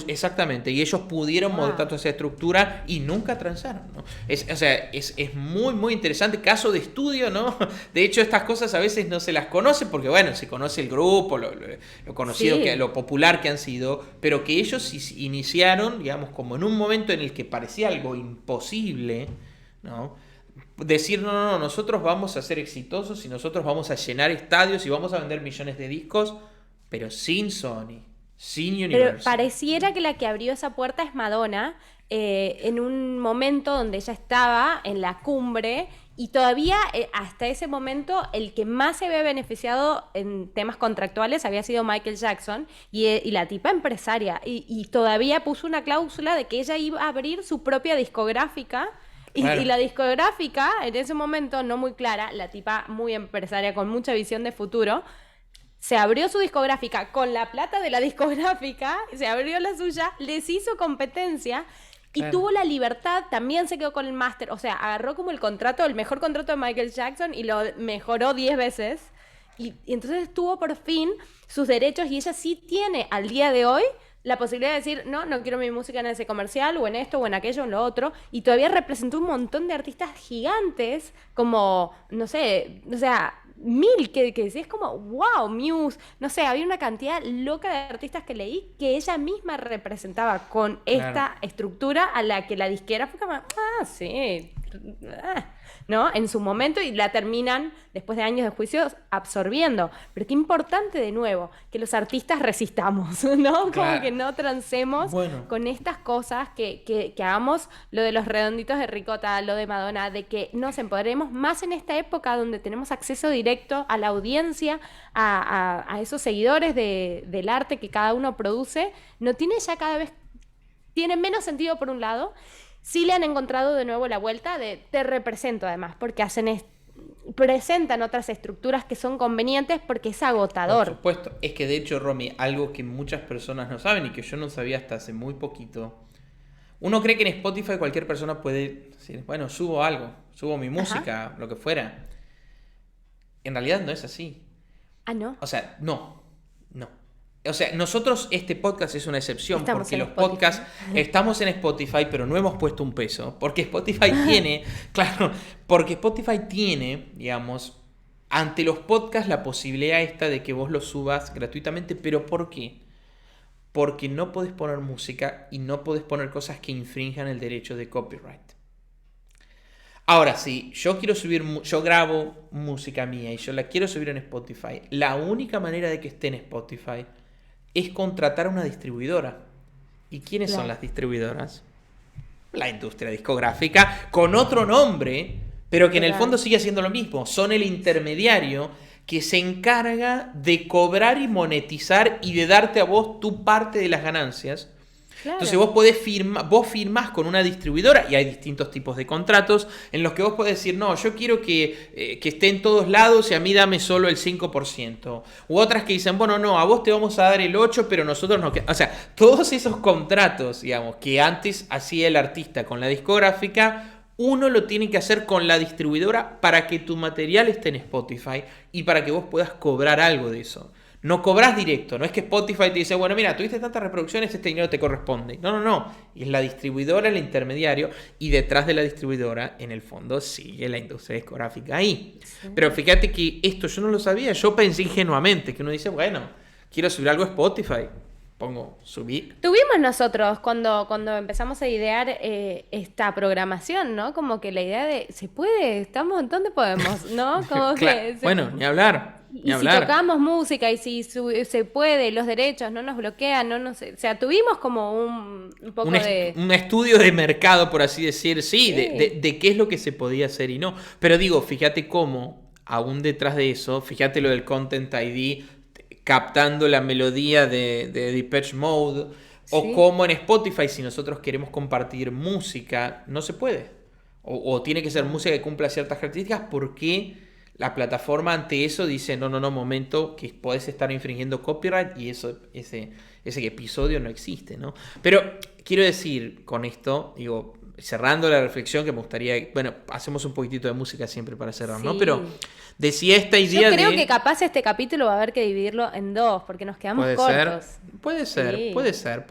exactamente, y ellos pudieron montar Wow. toda esa estructura y nunca transaron, ¿no? O sea, es muy, muy interesante. Caso de estudio, ¿no? De hecho, estas cosas a veces no se las conoce porque, bueno, se conoce el grupo, lo conocido, Sí. lo popular que han sido, pero que ellos iniciaron, digamos, como en un momento en el que parecía algo imposible, ¿no? Decir, no, nosotros vamos a ser exitosos y nosotros vamos a llenar estadios y vamos a vender millones de discos, pero sin Sony, sin Pero Universal. pareciera que la que abrió esa puerta es Madonna, en un momento donde ella estaba en la cumbre y todavía hasta ese momento el que más se había beneficiado en temas contractuales había sido Michael Jackson y la tipa empresaria y todavía puso una cláusula de que ella iba a abrir su propia discográfica. Claro. Y la discográfica, en ese momento no muy clara, la tipa muy empresaria, con mucha visión de futuro, se abrió su discográfica con la plata de la discográfica, se abrió la suya, les hizo competencia y Claro. tuvo la libertad, también se quedó con el máster, o sea, agarró como el contrato, el mejor contrato de Michael Jackson y lo mejoró 10 veces. Y entonces tuvo por fin sus derechos y ella sí tiene al día de hoy la posibilidad de decir, no quiero mi música en ese comercial o en esto o en aquello o en lo otro. Y todavía representó un montón de artistas gigantes como, no sé, o sea, mil que decís como, wow, Muse. No sé, había una cantidad loca de artistas que leí que ella misma representaba con Claro. esta estructura a la que la disquera fue como, sí, ¿no? En su momento y la terminan, después de años de juicios, absorbiendo. Pero qué importante de nuevo, que los artistas resistamos, ¿no? Como Claro. que no transemos Bueno. con estas cosas, que hagamos lo de los redonditos de ricota, lo de Madonna, de que nos empoderemos más en esta época donde tenemos acceso directo a la audiencia, a esos seguidores del arte que cada uno produce, no tiene ya cada vez, tiene menos sentido por un lado. Sí le han encontrado de nuevo la vuelta de te represento además, porque presentan otras estructuras que son convenientes porque es Por agotador. supuesto. Es que de hecho, Romy, algo que muchas personas no saben y que yo no sabía hasta hace muy poquito. Uno cree que en Spotify cualquier persona puede decir, bueno, subo algo, subo mi música, lo que fuera. En realidad no es así. Ah, ¿no? O sea, no. O sea, nosotros, este podcast es una excepción Estamos porque en los Spotify. podcasts estamos en Spotify, pero no hemos puesto un peso. Porque Spotify tiene, claro, porque Spotify tiene, digamos, ante los podcasts la posibilidad esta de que vos los subas gratuitamente. ¿Pero por qué? Porque no podés poner música y no podés poner cosas que infrinjan el derecho de copyright. Ahora, si yo quiero subir, yo grabo música mía y yo la quiero subir en Spotify, la única manera de que esté en Spotify es contratar a una distribuidora. ¿Y quiénes son Claro. las distribuidoras? La industria discográfica con otro nombre, pero que en el Claro. fondo sigue haciendo lo mismo. Son el intermediario que se encarga de cobrar y monetizar y de darte a vos tu parte de las ganancias. Claro. Entonces vos firmás con una distribuidora y hay distintos tipos de contratos en los que vos podés decir, no, yo quiero que esté en todos lados y a mí dame solo el 5%. U otras que dicen, bueno, no, a vos te vamos a dar el 8%, pero nosotros no. O sea, todos esos contratos, digamos, que antes hacía el artista con la discográfica, uno lo tiene que hacer con la distribuidora para que tu material esté en Spotify y para que vos puedas cobrar algo de eso. No cobras directo, no es que Spotify te dice, bueno, mira, tuviste tantas reproducciones, este dinero te corresponde. No, no, no. Es la distribuidora, el intermediario, y detrás de la distribuidora, en el fondo, sigue la industria discográfica ahí. Sí. Pero fíjate que esto yo no lo sabía, yo pensé ingenuamente, que uno dice, bueno, quiero subir algo a Spotify, pongo subir. Tuvimos nosotros cuando empezamos a idear esta programación, ¿no? Como que la idea de, ¿se puede? ¿Dónde podemos? ¿No? Como claro. Bueno, ni hablar. Y si tocamos música y si se puede, los derechos no nos bloquean, no sé. O sea, tuvimos como un poco un estudio de mercado, por así decir, sí. De qué es lo que se podía hacer y no. Pero digo, fíjate cómo, aún detrás de eso, fíjate lo del Content ID, captando la melodía de Depeche Mode, o como en Spotify, si nosotros queremos compartir música, no se puede. O tiene que ser música que cumpla ciertas características, porque la plataforma ante eso dice, no, momento, que podés estar infringiendo copyright y ese episodio no existe, ¿no? Pero quiero decir con esto, digo, cerrando la reflexión, que me gustaría, bueno, hacemos un poquitito de música siempre para cerrar, ¿no? Pero decía esta idea de... Yo creo que capaz este capítulo va a haber que dividirlo en dos, porque nos quedamos cortos. Puede ser.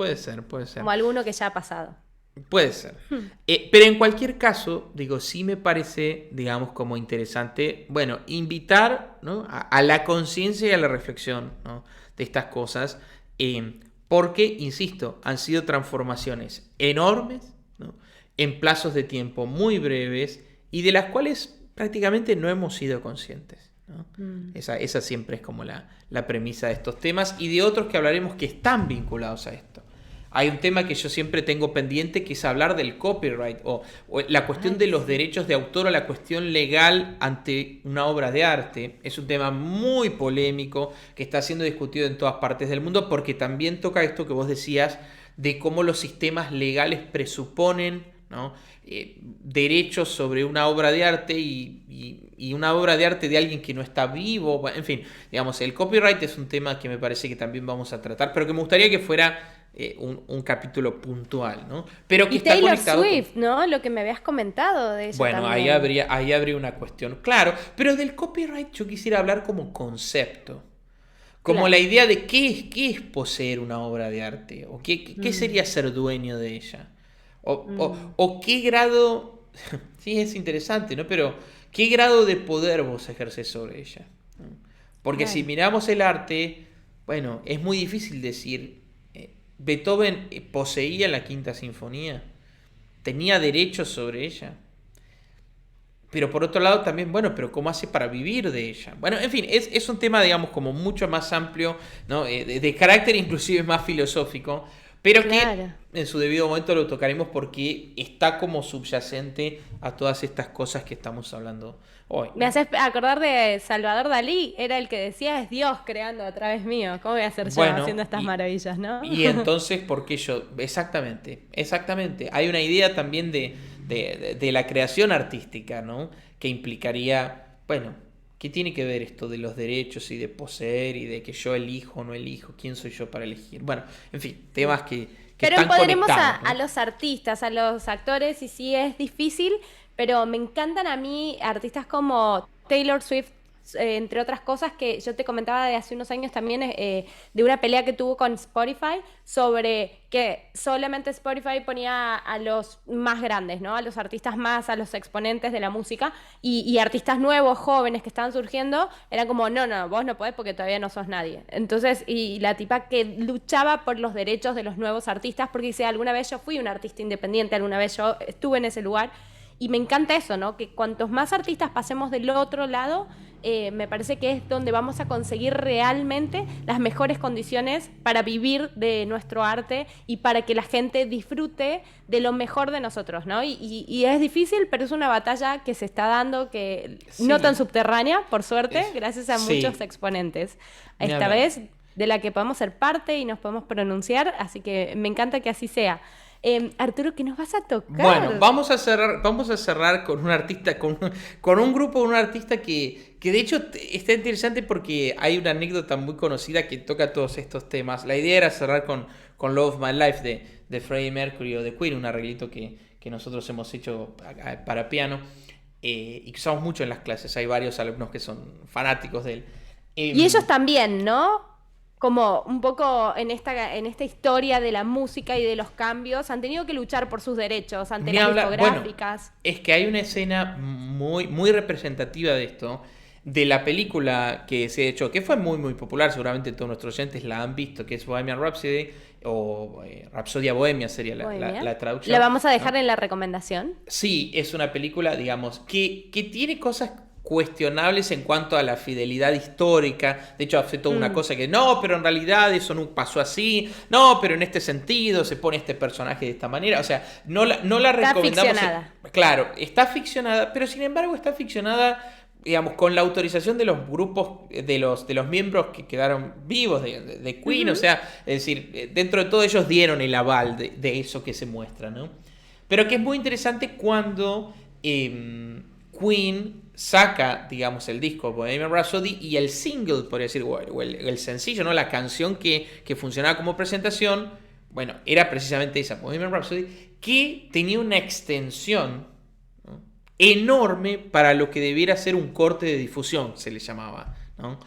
Como alguno que ya ha pasado. Puede ser. Pero en cualquier caso, digo, sí me parece, digamos, como interesante, bueno, invitar, ¿no?, a la conciencia y a la reflexión, ¿no?, de estas cosas, porque, insisto, han sido transformaciones enormes, ¿no?, en plazos de tiempo muy breves y de las cuales prácticamente no hemos sido conscientes, ¿no? Esa siempre es como la premisa de estos temas y de otros que hablaremos que están vinculados a esto. Hay un tema que yo siempre tengo pendiente, que es hablar del copyright o la cuestión de los derechos de autor o la cuestión legal ante una obra de arte. Es un tema muy polémico que está siendo discutido en todas partes del mundo, porque también toca esto que vos decías de cómo los sistemas legales presuponen, ¿no?, derechos sobre una obra de arte y una obra de arte de alguien que no está vivo. En fin, digamos, el copyright es un tema que me parece que también vamos a tratar, pero que me gustaría que fuera un capítulo puntual, ¿no? Pero que y está Taylor conectado Swift, ¿no? Lo que me habías comentado de ella. Bueno, también. ahí habría una cuestión, claro, pero del copyright yo quisiera hablar como concepto, como la idea de qué es poseer una obra de arte, o qué sería ser dueño de ella, o qué grado, sí, es interesante, ¿no? Pero qué grado de poder vos ejercés sobre ella, ¿no? Porque si miramos el arte, bueno, es muy difícil decir, Beethoven poseía la Quinta Sinfonía, tenía derechos sobre ella. Pero por otro lado también, bueno, pero ¿cómo hace para vivir de ella? Bueno, en fin, es un tema, digamos, como mucho más amplio, ¿no? De carácter inclusive más filosófico, pero que en su debido momento lo tocaremos porque está como subyacente a todas estas cosas que estamos hablando hoy, ¿no? Me haces acordar de Salvador Dalí, era el que decía, es Dios creando a través mío. ¿Cómo voy a ser yo haciendo estas maravillas, no? Y entonces, ¿por qué yo? Exactamente. Hay una idea también de la creación artística, ¿no?, que implicaría, bueno, ¿qué tiene que ver esto de los derechos y de poseer y de que yo elijo o no elijo? ¿Quién soy yo para elegir? Bueno, en fin, temas que pero están empoderemos conectados, ¿no?, a los artistas, a los actores, y sí es difícil, pero me encantan a mí artistas como Taylor Swift, entre otras cosas, que yo te comentaba de hace unos años también, de una pelea que tuvo con Spotify sobre que solamente Spotify ponía a los más grandes, ¿no?, a los artistas más, a los exponentes de la música, y artistas nuevos, jóvenes que estaban surgiendo, eran como, no, vos no podés porque todavía no sos nadie. Entonces, y la tipa que luchaba por los derechos de los nuevos artistas, porque dice, alguna vez yo fui un artista independiente, alguna vez yo estuve en ese lugar, y me encanta eso, ¿no?, que cuantos más artistas pasemos del otro lado, me parece que es donde vamos a conseguir realmente las mejores condiciones para vivir de nuestro arte y para que la gente disfrute de lo mejor de nosotros, ¿no? Y es difícil, pero es una batalla que se está dando, que no tan subterránea, por suerte, gracias a muchos exponentes. Esta vez de la que podemos ser parte y nos podemos pronunciar, así que me encanta que así sea. Arturo, ¿qué nos vas a tocar? Bueno, vamos a cerrar con un artista, con un grupo, un artista que de hecho está interesante porque hay una anécdota muy conocida que toca todos estos temas. La idea era cerrar con Love of My Life de Freddie Mercury o de Queen, un arreglito que nosotros hemos hecho para piano y que usamos mucho en las clases. Hay varios alumnos que son fanáticos de él. Y ellos también, ¿no? como un poco en esta historia de la música y de los cambios, han tenido que luchar por sus derechos ante las discográficas. Bueno, es que hay una escena muy, muy representativa de esto, de la película que se ha hecho, que fue muy, muy popular, seguramente todos nuestros oyentes la han visto, que es Bohemian Rhapsody, o Rapsodia Bohemia sería la traducción. La vamos a dejar ¿no? en la recomendación. Sí, es una película, digamos, que tiene cosas cuestionables en cuanto a la fidelidad histórica. De hecho, hace toda una cosa que no, pero en realidad eso no pasó así. No, pero en este sentido se pone este personaje de esta manera. O sea, no la recomendamos. Está ficcionada. Claro, está ficcionada, pero sin embargo está ficcionada, digamos, con la autorización de los grupos, de los miembros que quedaron vivos de Queen. O sea, es decir, dentro de todo ellos dieron el aval de eso que se muestra, ¿no? Pero que es muy interesante cuando Queen saca, digamos, el disco Bohemian Rhapsody y el single, podría decir, o el sencillo, ¿no? La canción que funcionaba como presentación, bueno, era precisamente esa, Bohemian Rhapsody, que tenía una extensión, ¿no?, enorme para lo que debiera ser un corte de difusión, se le llamaba, ¿no?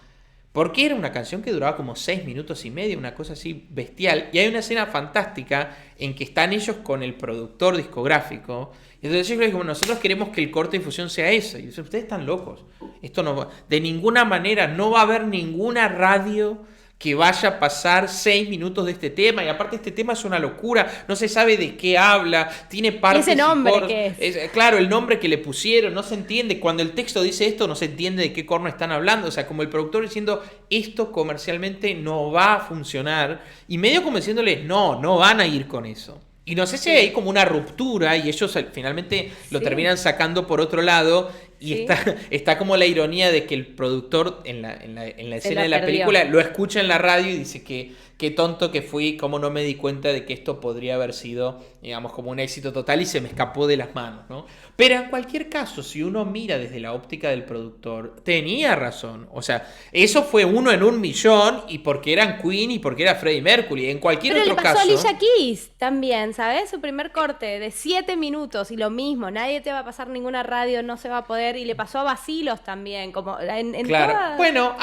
Porque era una canción que duraba como 6 minutos y medio, una cosa así bestial. Y hay una escena fantástica en que están ellos con el productor discográfico. Y entonces ellos dicen, nosotros queremos que el corte de difusión sea eso. Y dicen, ustedes están locos. Esto no va, de ninguna manera, no va a haber ninguna radio que vaya a pasar 6 minutos de este tema. Y aparte este tema es una locura, no se sabe de qué habla, tiene partes. Ese nombre que es. Claro, el nombre que le pusieron, no se entiende. Cuando el texto dice esto, no se entiende de qué corno están hablando. O sea, como el productor diciendo, esto comercialmente no va a funcionar. Y medio como diciéndoles, no van a ir con eso. Y no sé si hay como una ruptura y ellos finalmente lo terminan sacando por otro lado. Y está como la ironía de que el productor en la escena de la película lo escucha en la radio y dice que qué tonto que fui, cómo no me di cuenta de que esto podría haber sido, digamos, como un éxito total y se me escapó de las manos, ¿no? Pero en cualquier caso, si uno mira desde la óptica del productor, tenía razón. O sea, eso fue 1 en 1.000.000 y porque eran Queen y porque era Freddie Mercury. En cualquier otro caso... Pero le pasó a Alicia Keys también, ¿sabes? Su primer corte de 7 minutos y lo mismo. Nadie te va a pasar ninguna radio, no se va a poder. Y le pasó a Bacilos también. Como claro. Toda... Bueno,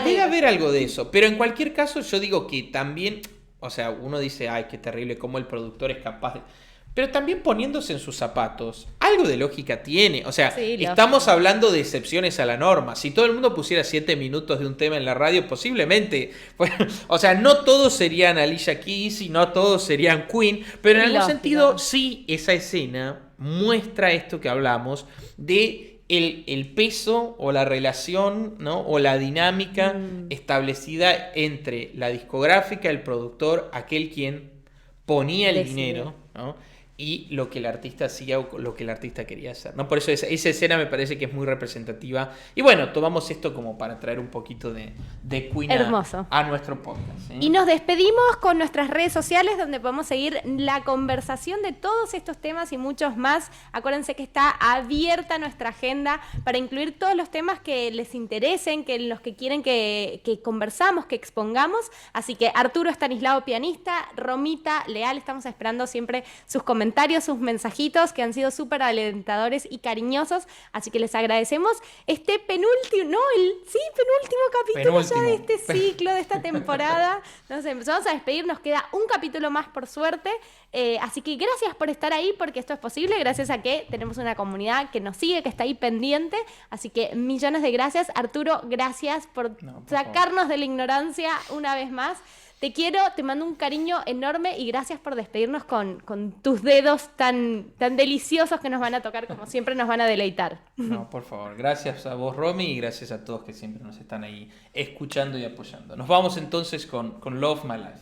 debe haber algo de eso. Pero en cualquier caso, yo digo que también... O sea, uno dice, ay, qué terrible cómo el productor es capaz de... Pero también poniéndose en sus zapatos, algo de lógica tiene. O sea, estamos hablando de excepciones a la norma. Si todo el mundo pusiera 7 minutos de un tema en la radio, posiblemente... Bueno, o sea, no todos serían Alicia Keys y no todos serían Queen, pero en algún sentido sí esa escena muestra esto que hablamos de el peso o la relación, ¿no?, o la dinámica establecida entre la discográfica, el productor, aquel quien ponía el dinero, ¿no?, y lo que el artista hacía o lo que el artista quería hacer, ¿no? Por eso esa escena me parece que es muy representativa. Y bueno, tomamos esto como para traer un poquito de Queen a nuestro podcast, ¿sí? Y nos despedimos con nuestras redes sociales donde podemos seguir la conversación de todos estos temas y muchos más. Acuérdense que está abierta nuestra agenda para incluir todos los temas que les interesen, que los que quieren que conversamos, que expongamos. Así que Arturo Estanislao, pianista, Romita Leal, estamos esperando siempre sus comentarios, sus mensajitos que han sido súper alentadores y cariñosos, así que les agradecemos este penúltimo capítulo ya de este ciclo, de esta temporada. Nos empezamos a despedir, nos queda un capítulo más por suerte, así que gracias por estar ahí, porque esto es posible gracias a que tenemos una comunidad que nos sigue, que está ahí pendiente, así que millones de gracias. Arturo, gracias por sacarnos de la ignorancia una vez más. Te quiero, te mando un cariño enorme y gracias por despedirnos con tus dedos tan deliciosos que nos van a tocar, como siempre nos van a deleitar. No, por favor. Gracias a vos, Romy, y gracias a todos que siempre nos están ahí escuchando y apoyando. Nos vamos entonces con Love My Life.